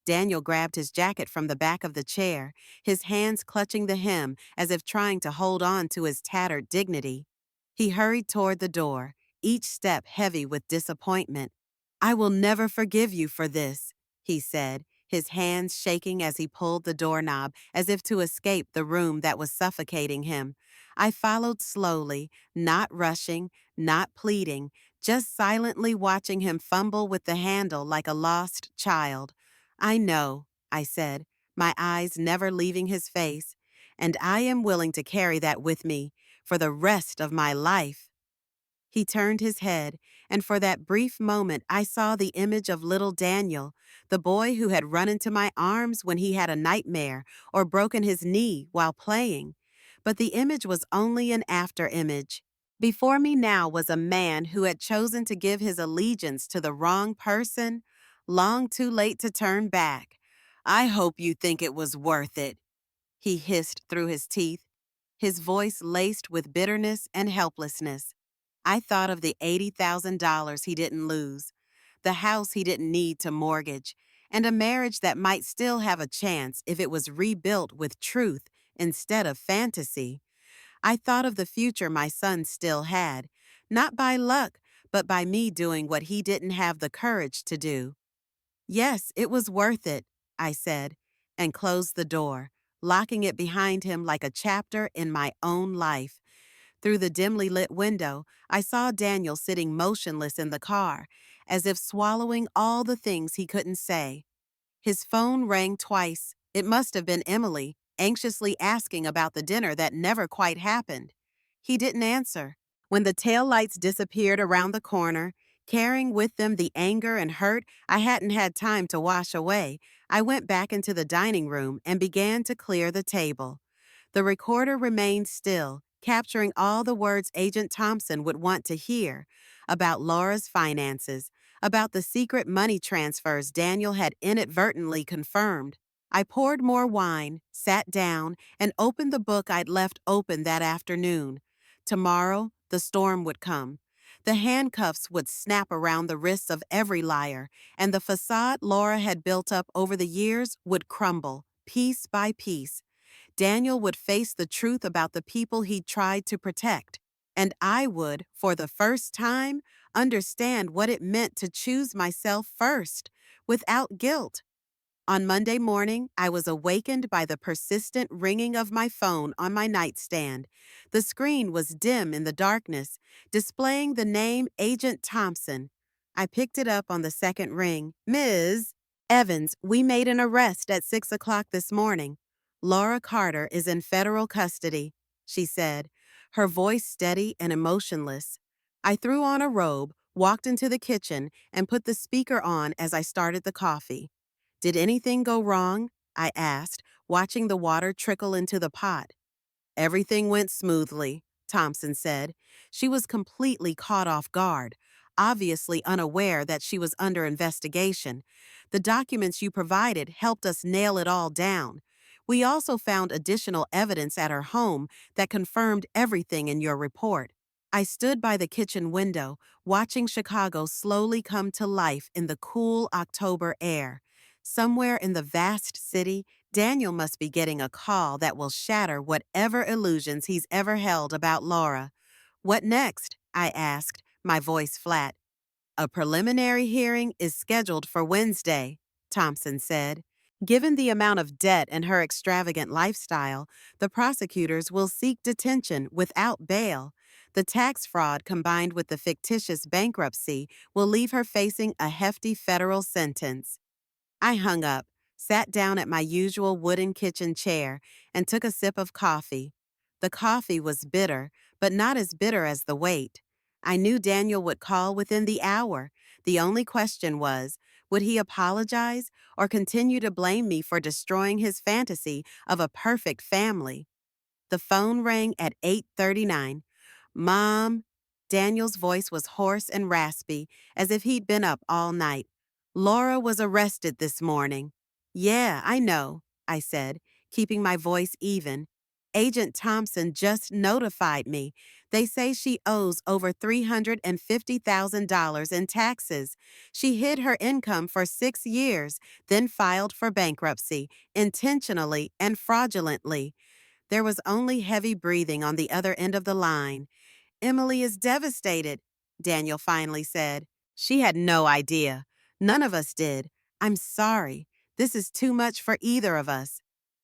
Daniel grabbed his jacket from the back of the chair, his hands clutching the hem as if trying to hold on to his tattered dignity. He hurried toward the door, each step heavy with disappointment. I will never forgive you for this, he said, his hands shaking as he pulled the doorknob as if to escape the room that was suffocating him. I followed slowly, not rushing, not pleading, just silently watching him fumble with the handle like a lost child. I know, I said, my eyes never leaving his face, and I am willing to carry that with me for the rest of my life. He turned his head, and for that brief moment I saw the image of little Daniel, the boy who had run into my arms when he had a nightmare or broken his knee while playing. But the image was only an after-image. Before me now was a man who had chosen to give his allegiance to the wrong person, long too late to turn back. I hope you think it was worth it, he hissed through his teeth. his voice laced with bitterness and helplessness. I thought of the $80,000 he didn't lose, the house he didn't need to mortgage, and a marriage that might still have a chance if it was rebuilt with truth instead of fantasy. I thought of the future my son still had, not by luck, but by me doing what he didn't have the courage to do. Yes, it was worth it, I said, and closed the door, locking it behind him like a chapter in my own life. Through the dimly lit window, I saw Daniel sitting motionless in the car, as if swallowing all the things he couldn't say. His phone rang twice. It must have been Emily, anxiously asking about the dinner that never quite happened. He didn't answer. When the taillights disappeared around the corner, carrying with them the anger and hurt I hadn't had time to wash away, I went back into the dining room and began to clear the table. The recorder remained still, capturing all the words Agent Thompson would want to hear about Laura's finances, about the secret money transfers Daniel had inadvertently confirmed. I poured more wine, sat down, and opened the book I'd left open that afternoon. Tomorrow, the storm would come. The handcuffs would snap around the wrists of every liar, and the facade Laura had built up over the years would crumble, piece by piece. Daniel would face the truth about the people he'd tried to protect, and I would, for the first time, understand what it meant to choose myself first, without guilt. On Monday morning, I was awakened by the persistent ringing of my phone on my nightstand. The screen was dim in the darkness, displaying the name Agent Thompson. I picked it up on the second ring. Ms. Evans, we made an arrest at 6 o'clock this morning. Laura Carter is in federal custody, she said, her voice steady and emotionless. I threw on a robe, walked into the kitchen, and put the speaker on as I started the coffee. Did anything go wrong? I asked, watching the water trickle into the pot. Everything went smoothly, Thompson said. She was completely caught off guard, obviously unaware that she was under investigation. The documents you provided helped us nail it all down. We also found additional evidence at her home that confirmed everything in your report. I stood by the kitchen window, watching Chicago slowly come to life in the cool October air. Somewhere in the vast city, Daniel must be getting a call that will shatter whatever illusions he's ever held about Laura. What next? I asked, my voice flat. A preliminary hearing is scheduled for Wednesday, Thompson said. Given the amount of debt and her extravagant lifestyle, the prosecutors will seek detention without bail. The tax fraud combined with the fictitious bankruptcy will leave her facing a hefty federal sentence. I hung up, sat down at my usual wooden kitchen chair, and took a sip of coffee. The coffee was bitter, but not as bitter as the wait. I knew Daniel would call within the hour. The only question was, would he apologize or continue to blame me for destroying his fantasy of a perfect family? The phone rang at 8:39. Mom. Daniel's voice was hoarse and raspy, as if he'd been up all night. Laura was arrested this morning. Yeah, I know, I said, keeping my voice even. Agent Thompson just notified me. They say she owes over $350,000 in taxes. She hid her income for 6 years, then filed for bankruptcy, intentionally and fraudulently. There was only heavy breathing on the other end of the line. Emily is devastated, Daniel finally said. She had no idea. None of us did. I'm sorry. This is too much for either of us.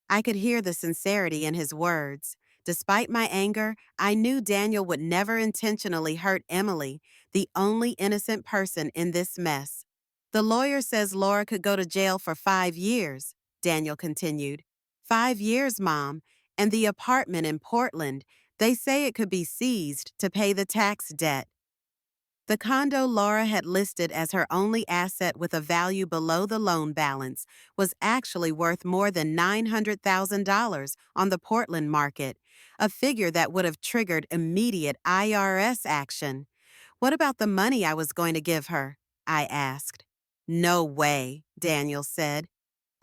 I could hear the sincerity in his words. Despite my anger, I knew Daniel would never intentionally hurt Emily, the only innocent person in this mess. The lawyer says Laura could go to jail for 5 years, Daniel continued. 5 years, Mom, and the apartment in Portland. They say it could be seized to pay the tax debt. The condo Laura had listed as her only asset with a value below the loan balance was actually worth more than $900,000 on the Portland market, a figure that would have triggered immediate IRS action. What about the money I was going to give her? I asked. No way, Daniel said.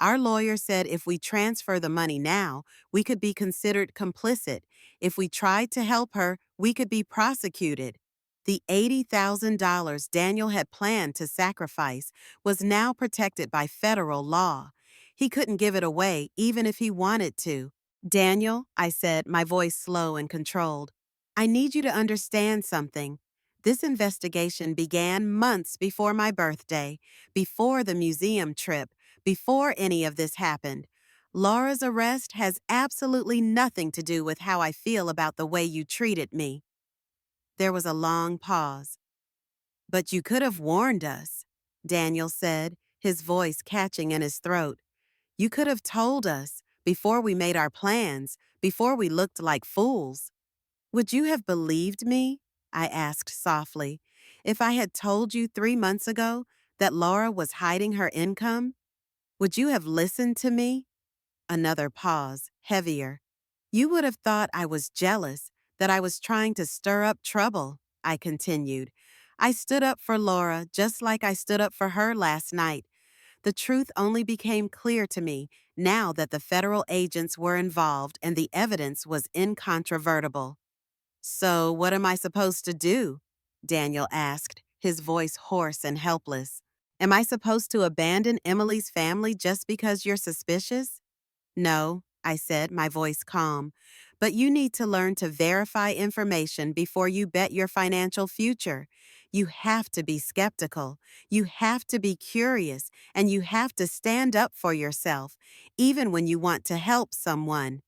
Our lawyer said if we transfer the money now, we could be considered complicit. If we tried to help her, we could be prosecuted. The $80,000 Daniel had planned to sacrifice was now protected by federal law. He couldn't give it away even if he wanted to. Daniel, I said, my voice slow and controlled, I need you to understand something. This investigation began months before my birthday, before the museum trip, before any of this happened. Laura's arrest has absolutely nothing to do with how I feel about the way you treated me. There was a long pause. But you could have warned us, Daniel said, his voice catching in his throat. You could have told us before we made our plans, before we looked like fools. Would you have believed me? I asked softly. If I had told you 3 months ago that Laura was hiding her income, would you have listened to me? Another pause, heavier. You would have thought I was jealous, that I was trying to stir up trouble, I continued. I stood up for Laura just like I stood up for her last night. The truth only became clear to me now that the federal agents were involved and the evidence was incontrovertible. So, what am I supposed to do? Daniel asked, his voice hoarse and helpless. Am I supposed to abandon Emily's family just because you're suspicious? No, I said, my voice calm. But you need to learn to verify information before you bet your financial future. You have to be skeptical. You have to be curious. And you have to stand up for yourself, even when you want to help someone.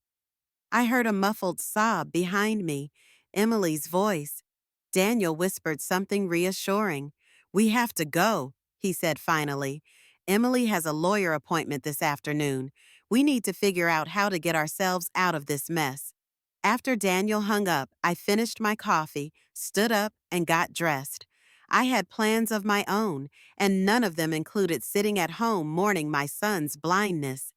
I heard a muffled sob behind me, Emily's voice. Daniel whispered something reassuring. We have to go, he said finally. Emily has a lawyer appointment this afternoon. We need to figure out how to get ourselves out of this mess. After Daniel hung up, I finished my coffee, stood up, and got dressed. I had plans of my own, and none of them included sitting at home mourning my son's blindness.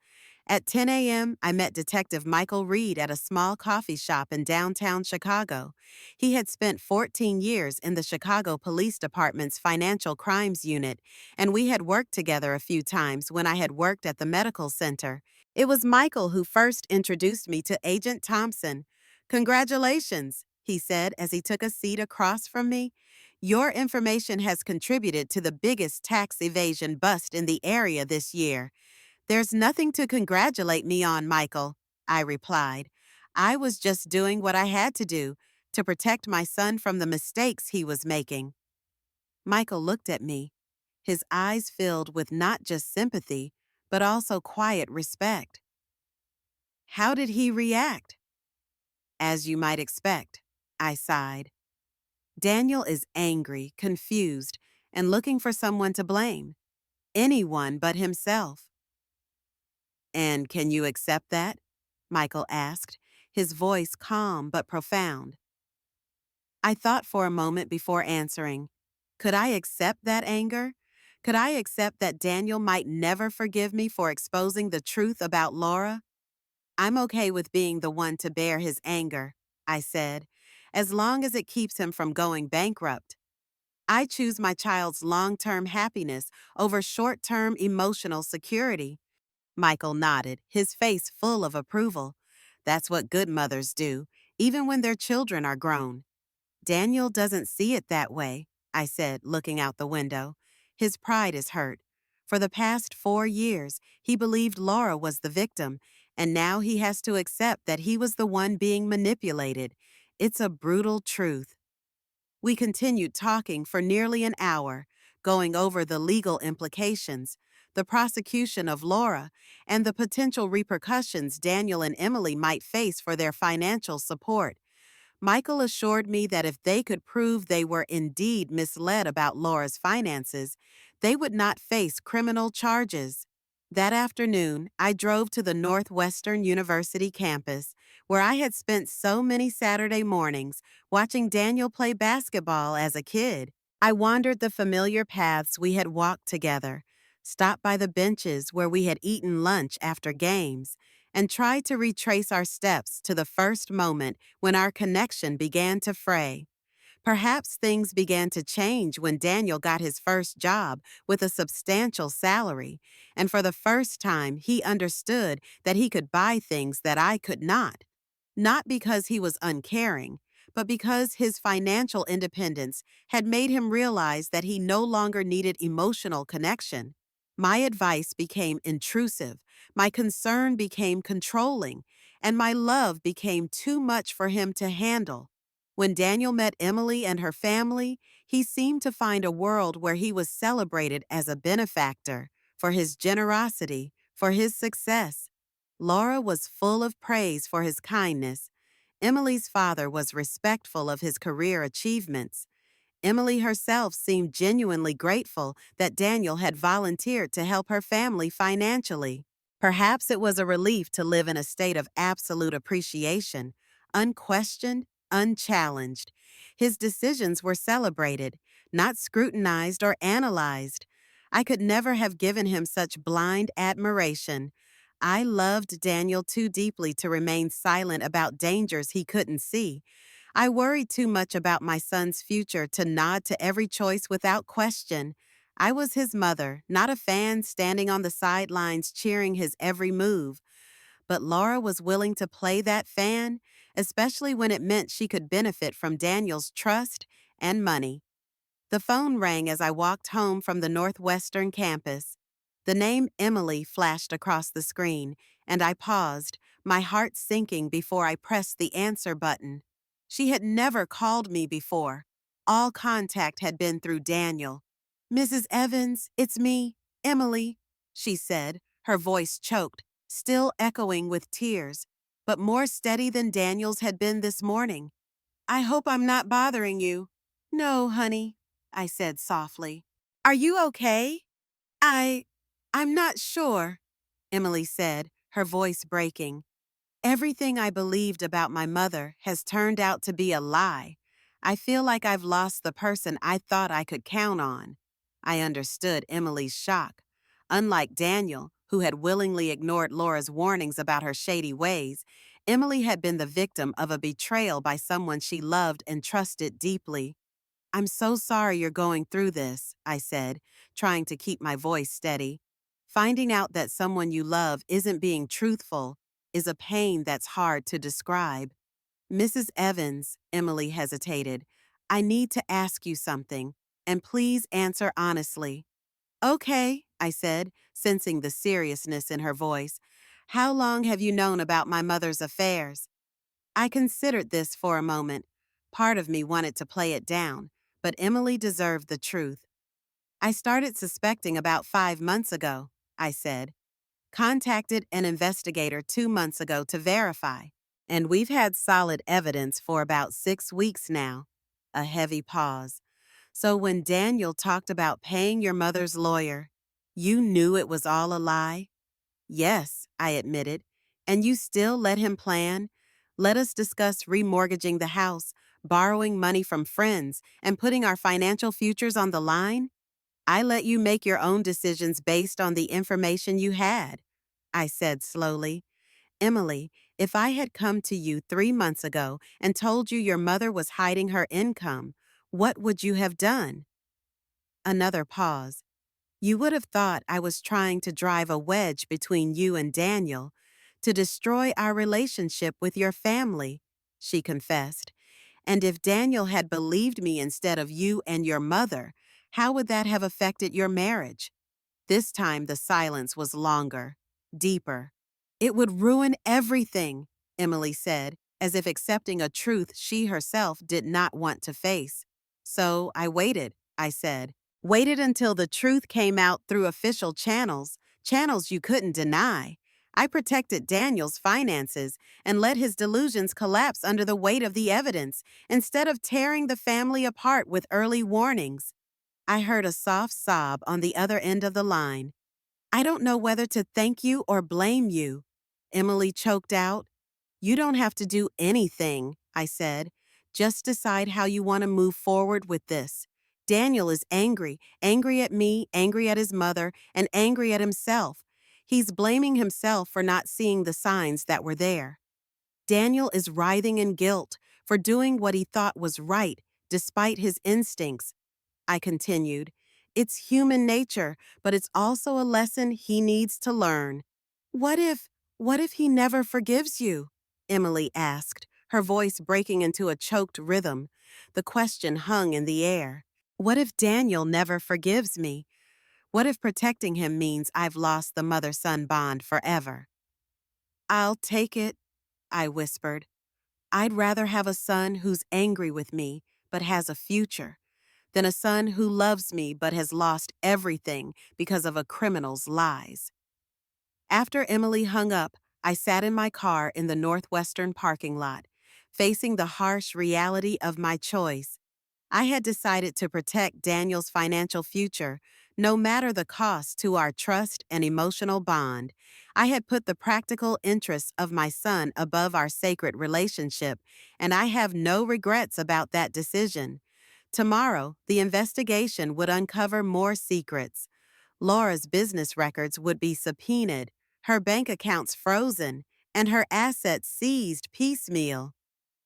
At 10 a.m., I met Detective Michael Reed at a small coffee shop in downtown Chicago. He had spent 14 years in the Chicago Police Department's Financial Crimes Unit, and we had worked together a few times when I had worked at the medical center. It was Michael who first introduced me to Agent Thompson. Congratulations, he said as he took a seat across from me. Your information has contributed to the biggest tax evasion bust in the area this year. There's nothing to congratulate me on, Michael, I replied. I was just doing what I had to do to protect my son from the mistakes he was making. Michael looked at me, his eyes filled with not just sympathy, but also quiet respect. How did he react? As you might expect, I sighed. Daniel is angry, confused, and looking for someone to blame. Anyone but himself. And can you accept that? Michael asked, his voice calm but profound. I thought for a moment before answering. Could I accept that anger? Could I accept that Daniel might never forgive me for exposing the truth about Laura? I'm okay with being the one to bear his anger, I said, as long as it keeps him from going bankrupt. I choose my child's long-term happiness over short-term emotional security. Michael nodded, his face full of approval. That's what good mothers do, even when their children are grown. Daniel doesn't see it that way, I said, looking out the window. His pride is hurt. For the past 4 years, he believed Laura was the victim, and now he has to accept that he was the one being manipulated. It's a brutal truth. We continued talking for nearly an hour, going over the legal implications, the prosecution of Laura, and the potential repercussions Daniel and Emily might face for their financial support. Michael assured me that if they could prove they were indeed misled about Laura's finances, they would not face criminal charges. That afternoon, I drove to the Northwestern University campus, where I had spent so many Saturday mornings watching Daniel play basketball as a kid. I wandered the familiar paths we had walked together, stopped by the benches where we had eaten lunch after games, and tried to retrace our steps to the first moment when our connection began to fray. Perhaps things began to change when Daniel got his first job with a substantial salary, and for the first time he understood that he could buy things that I could not. Not because he was uncaring, but because his financial independence had made him realize that he no longer needed emotional connection. My advice became intrusive, my concern became controlling, and my love became too much for him to handle. When Daniel met Emily and her family, he seemed to find a world where he was celebrated as a benefactor for his generosity, for his success. Laura was full of praise for his kindness. Emily's father was respectful of his career achievements. Emily herself seemed genuinely grateful that Daniel had volunteered to help her family financially. Perhaps it was a relief to live in a state of absolute appreciation, unquestioned, unchallenged. His decisions were celebrated, not scrutinized or analyzed. I could never have given him such blind admiration. I loved Daniel too deeply to remain silent about dangers he couldn't see. I worried too much about my son's future to nod to every choice without question. I was his mother, not a fan standing on the sidelines cheering his every move. But Laura was willing to play that fan, especially when it meant she could benefit from Daniel's trust and money. The phone rang as I walked home from the Northwestern campus. The name Emily flashed across the screen, and I paused, my heart sinking before I pressed the answer button. She had never called me before. All contact had been through Daniel. "Mrs. Evans, it's me, Emily," she said, her voice choked, still echoing with tears, but more steady than Daniel's had been this morning. "I hope I'm not bothering you." "No, honey," I said softly. "Are you okay?" I, I'm not sure," Emily said, her voice breaking. "Everything I believed about my mother has turned out to be a lie. I feel like I've lost the person I thought I could count on." I understood Emily's shock. Unlike Daniel, who had willingly ignored Laura's warnings about her shady ways, Emily had been the victim of a betrayal by someone she loved and trusted deeply. "I'm so sorry you're going through this," I said, trying to keep my voice steady. "Finding out that someone you love isn't being truthful is a pain that's hard to describe." "Mrs. Evans," Emily hesitated, "I need to ask you something, and please answer honestly." "Okay," I said, sensing the seriousness in her voice. "How long have you known about my mother's affairs?" I considered this for a moment. Part of me wanted to play it down, but Emily deserved the truth. "I started suspecting about 5 months ago," I said. "Contacted an investigator 2 months ago to verify, and we've had solid evidence for about 6 weeks now." A heavy pause. "So when Daniel talked about paying your mother's lawyer, you knew it was all a lie?" "Yes," I admitted. "And you still let him plan? Let us discuss remortgaging the house, borrowing money from friends, and putting our financial futures on the line? I let you make your own decisions based on the information you had." I said slowly. "Emily, if I had come to you 3 months ago and told you your mother was hiding her income, what would you have done?" Another pause. "You would have thought I was trying to drive a wedge between you and Daniel, to destroy our relationship with your family," she confessed. "And if Daniel had believed me instead of you and your mother, how would that have affected your marriage?" This time the silence was longer, deeper. "It would ruin everything," Emily said, as if accepting a truth she herself did not want to face. "So I waited," I said. "Waited until the truth came out through official channels, channels you couldn't deny. I protected Daniel's finances and let his delusions collapse under the weight of the evidence, instead of tearing the family apart with early warnings." I heard a soft sob on the other end of the line. "I don't know whether to thank you or blame you," Emily choked out. "You don't have to do anything," I said. "Just decide how you want to move forward with this. Daniel is angry, angry at me, angry at his mother, and angry at himself. He's blaming himself for not seeing the signs that were there. Daniel is writhing in guilt for doing what he thought was right, despite his instincts, I continued. It's human nature, but it's also a lesson he needs to learn. What if, what if he never forgives you? Emily asked, her voice breaking into a choked rhythm. The question hung in the air. What if Daniel never forgives me? What if protecting him means I've lost the mother-son bond forever? I'll take it, I whispered. I'd rather have a son who's angry with me, but has a future, than a son who loves me but has lost everything because of a criminal's lies. After Emily hung up, I sat in my car in the Northwestern parking lot, facing the harsh reality of my choice. I had decided to protect Daniel's financial future, no matter the cost to our trust and emotional bond. I had put the practical interests of my son above our sacred relationship, and I have no regrets about that decision. Tomorrow, the investigation would uncover more secrets. Laura's business records would be subpoenaed, her bank accounts frozen, and her assets seized piecemeal.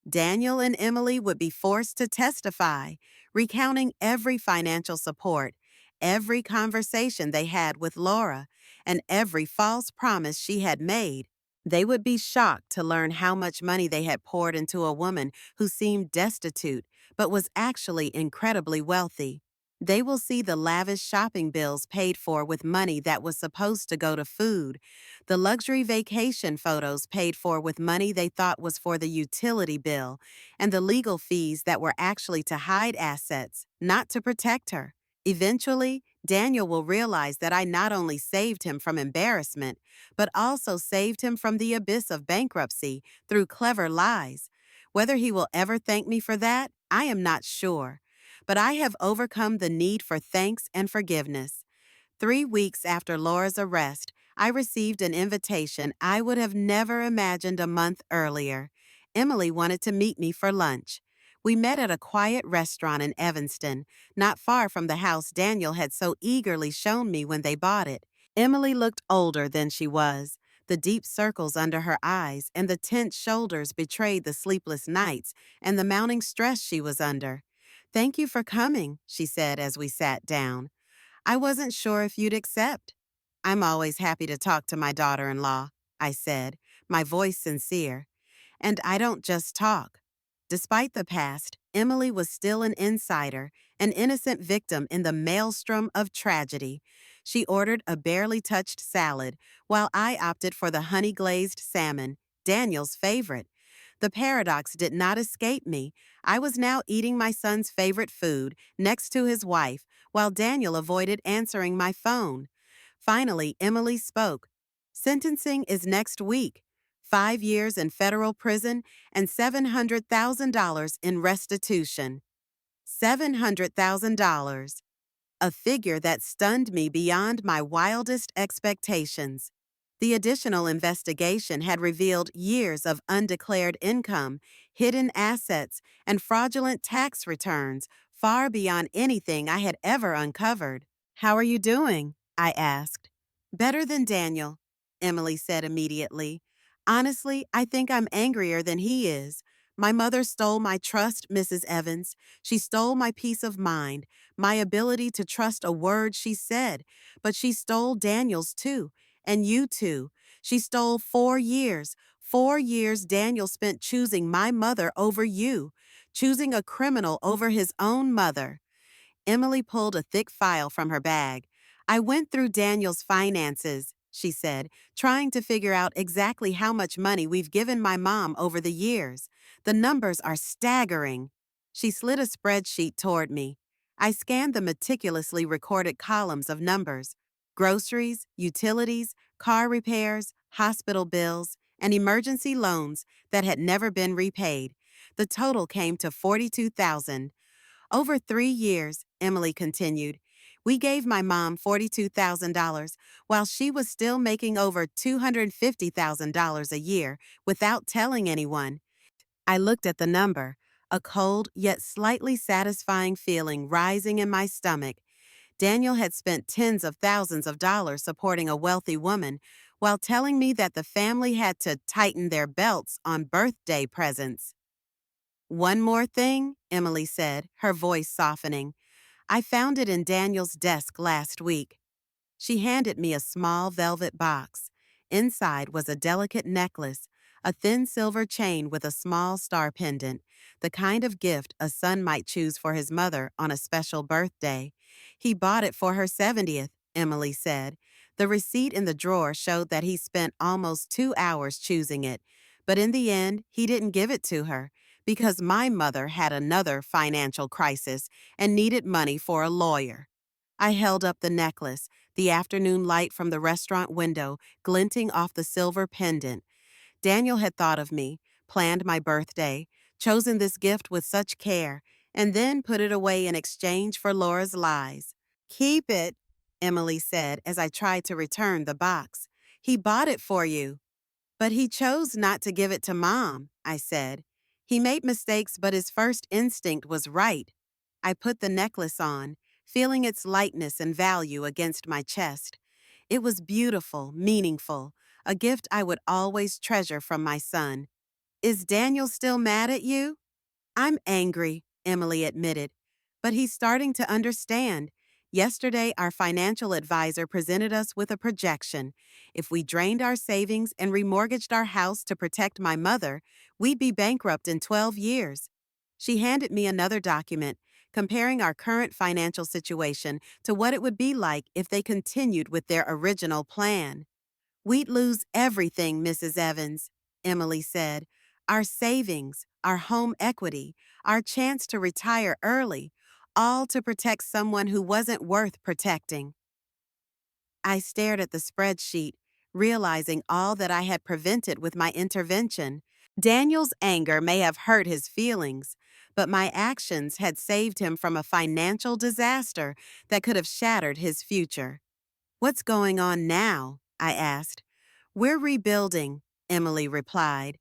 Daniel and Emily would be forced to testify, recounting every financial support, every conversation they had with Laura, and every false promise she had made. They would be shocked to learn how much money they had poured into a woman who seemed destitute but was actually incredibly wealthy. They will see the lavish shopping bills paid for with money that was supposed to go to food, the luxury vacation photos paid for with money they thought was for the utility bill, and the legal fees that were actually to hide assets, not to protect her. Eventually, Daniel will realize that I not only saved him from embarrassment, but also saved him from the abyss of bankruptcy through clever lies. Whether he will ever thank me for that, I am not sure. But I have overcome the need for thanks and forgiveness. 3 weeks after Laura's arrest, I received an invitation I would have never imagined a month earlier. Emily wanted to meet me for lunch. We met at a quiet restaurant in Evanston, not far from the house Daniel had so eagerly shown me when they bought it. Emily looked older than she was. The deep circles under her eyes and the tense shoulders betrayed the sleepless nights and the mounting stress she was under. "Thank you for coming," she said as we sat down. "I wasn't sure if you'd accept." "I'm always happy to talk to my daughter-in-law," I said, my voice sincere. "And I don't just talk." Despite the past, Emily was still an insider, an innocent victim in the maelstrom of tragedy. She ordered a barely touched salad, while I opted for the honey-glazed salmon, Daniel's favorite. The paradox did not escape me. I was now eating my son's favorite food next to his wife, while Daniel avoided answering my phone. Finally, Emily spoke. "Sentencing is next week. 5 years in federal prison and $700,000 in restitution." $700,000. A figure that stunned me beyond my wildest expectations. The additional investigation had revealed years of undeclared income, hidden assets, and fraudulent tax returns far beyond anything I had ever uncovered. "How are you doing?" I asked. "Better than Daniel," Emily said immediately. "Honestly, I think I'm angrier than he is. My mother stole my trust, Mrs. Evans. She stole my peace of mind, my ability to trust a word she said, but she stole Daniel's too, and you too. She stole 4 years. 4 years Daniel spent choosing my mother over you, choosing a criminal over his own mother." Emily pulled a thick file from her bag. "I went through Daniel's finances," she said, "trying to figure out exactly how much money we've given my mom over the years. The numbers are staggering." She slid a spreadsheet toward me. I scanned the meticulously recorded columns of numbers: groceries, utilities, car repairs, hospital bills, and emergency loans that had never been repaid. The total came to $42,000. "Over 3 years," Emily continued, "we gave my mom $42,000 while she was still making over $250,000 a year without telling anyone." I looked at the number, a cold yet slightly satisfying feeling rising in my stomach. Daniel had spent tens of thousands of dollars supporting a wealthy woman while telling me that the family had to tighten their belts on birthday presents. One more thing, Emily said, her voice softening. I found it in Daniel's desk last week. She handed me a small velvet box. Inside was a delicate necklace, a thin silver chain with a small star pendant, the kind of gift a son might choose for his mother on a special birthday. He bought it for her 70th, Emily said. The receipt in the drawer showed that he spent almost 2 hours choosing it, but in the end, he didn't give it to her because my mother had another financial crisis and needed money for a lawyer. I held up the necklace, the afternoon light from the restaurant window glinting off the silver pendant. Daniel had thought of me, planned my birthday, chosen this gift with such care, and then put it away in exchange for Laura's lies. Keep it, Emily said as I tried to return the box. He bought it for you. But he chose not to give it to Mom, I said. He made mistakes, but his first instinct was right. I put the necklace on, feeling its lightness and value against my chest. It was beautiful, meaningful, a gift I would always treasure from my son. Is Daniel still mad at you? I'm angry, Emily admitted, but he's starting to understand. Yesterday, our financial advisor presented us with a projection. If we drained our savings and remortgaged our house to protect my mother, we'd be bankrupt in 12 years. She handed me another document, comparing our current financial situation to what it would be like if they continued with their original plan. We'd lose everything, Mrs. Evans, Emily said. Our savings, our home equity, our chance to retire early, all to protect someone who wasn't worth protecting. I stared at the spreadsheet, realizing all that I had prevented with my intervention. Daniel's anger may have hurt his feelings, but my actions had saved him from a financial disaster that could have shattered his future. What's going on now? I asked. We're rebuilding, Emily replied.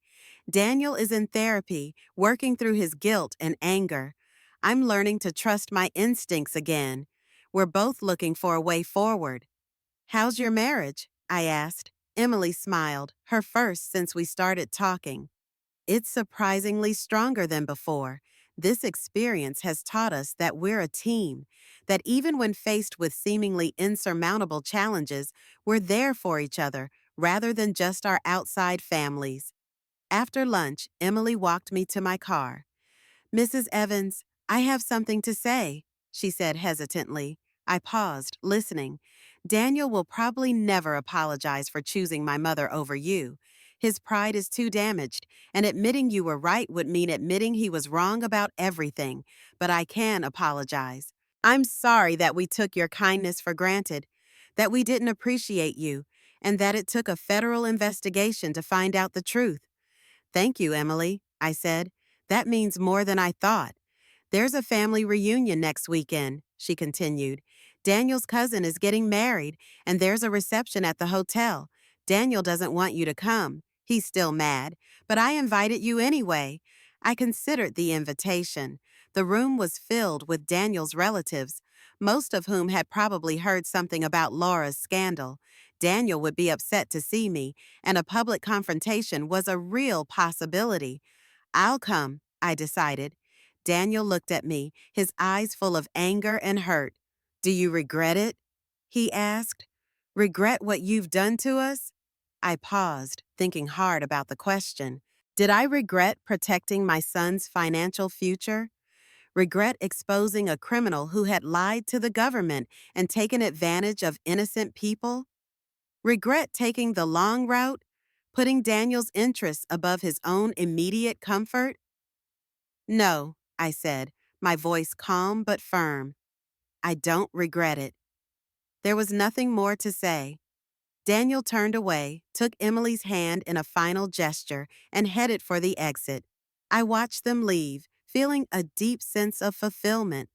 Daniel is in therapy, working through his guilt and anger. I'm learning to trust my instincts again. We're both looking for a way forward. How's your marriage? I asked. Emily smiled, her first since we started talking. It's surprisingly stronger than before. This experience has taught us that we're a team, that even when faced with seemingly insurmountable challenges, we're there for each other rather than just our outside families. After lunch, Emily walked me to my car. Mrs. Evans, I have something to say, she said hesitantly. I paused, listening. Daniel will probably never apologize for choosing my mother over you. His pride is too damaged, and admitting you were right would mean admitting he was wrong about everything, but I can apologize. I'm sorry that we took your kindness for granted, that we didn't appreciate you, and that it took a federal investigation to find out the truth. Thank you, Emily, I said. That means more than I thought. There's a family reunion next weekend, she continued. Daniel's cousin is getting married, and there's a reception at the hotel. Daniel doesn't want you to come. He's still mad, but I invited you anyway. I considered the invitation. The room was filled with Daniel's relatives, most of whom had probably heard something about Laura's scandal. Daniel would be upset to see me, and a public confrontation was a real possibility. I'll come, I decided. Daniel looked at me, his eyes full of anger and hurt. Do you regret it? He asked. Regret what you've done to us? I paused, thinking hard about the question. Did I regret protecting my son's financial future? Regret exposing a criminal who had lied to the government and taken advantage of innocent people? Regret taking the long route, putting Daniel's interests above his own immediate comfort? No, I said, my voice calm but firm. I don't regret it. There was nothing more to say. Daniel turned away, took Emily's hand in a final gesture, and headed for the exit. I watched them leave, feeling a deep sense of fulfillment.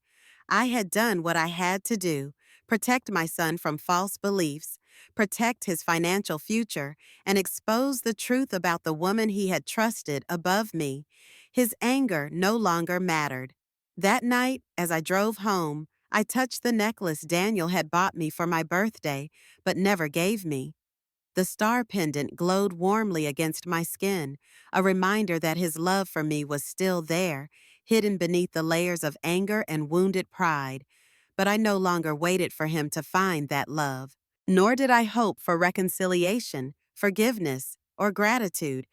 I had done what I had to do, protect my son from false beliefs, protect his financial future, and expose the truth about the woman he had trusted above me. His anger no longer mattered. That night, as I drove home, I touched the necklace Daniel had bought me for my birthday, but never gave me. The star pendant glowed warmly against my skin, a reminder that his love for me was still there, hidden beneath the layers of anger and wounded pride. But I no longer waited for him to find that love. Nor did I hope for reconciliation, forgiveness, or gratitude.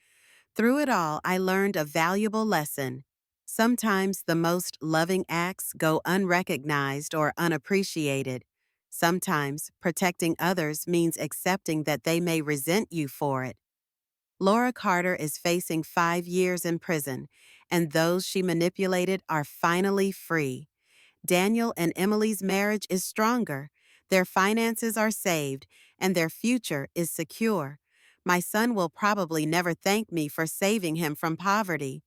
Through it all, I learned a valuable lesson. Sometimes the most loving acts go unrecognized or unappreciated. Sometimes protecting others means accepting that they may resent you for it. Laura Carter is facing 5 years in prison, and those she manipulated are finally free. Daniel and Emily's marriage is stronger, their finances are saved, and their future is secure. My son will probably never thank me for saving him from poverty.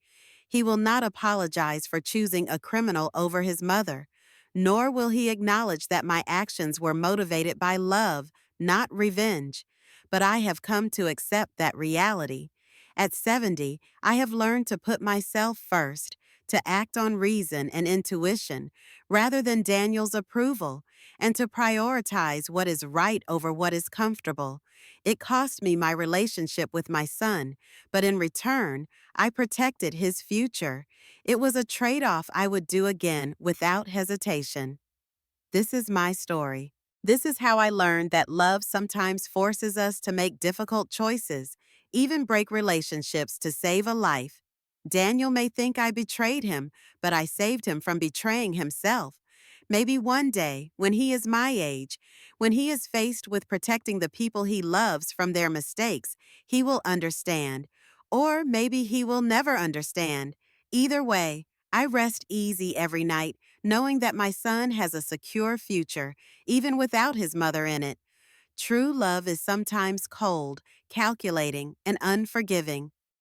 He will not apologize for choosing a criminal over his mother, nor will he acknowledge that my actions were motivated by love, not revenge. But I have come to accept that reality. At 70, I have learned to put myself first, to act on reason and intuition rather than Daniel's approval, and to prioritize what is right over what is comfortable. It cost me my relationship with my son, but in return, I protected his future. It was a trade-off I would do again without hesitation. This is my story. This is how I learned that love sometimes forces us to make difficult choices, even break relationships to save a life. Daniel may think I betrayed him, but I saved him from betraying himself. Maybe one day, when he is my age, when he is faced with protecting the people he loves from their mistakes, he will understand. Or maybe he will never understand. Either way, I rest easy every night knowing that my son has a secure future, even without his mother in it. True love is sometimes cold, calculating, and unforgiving.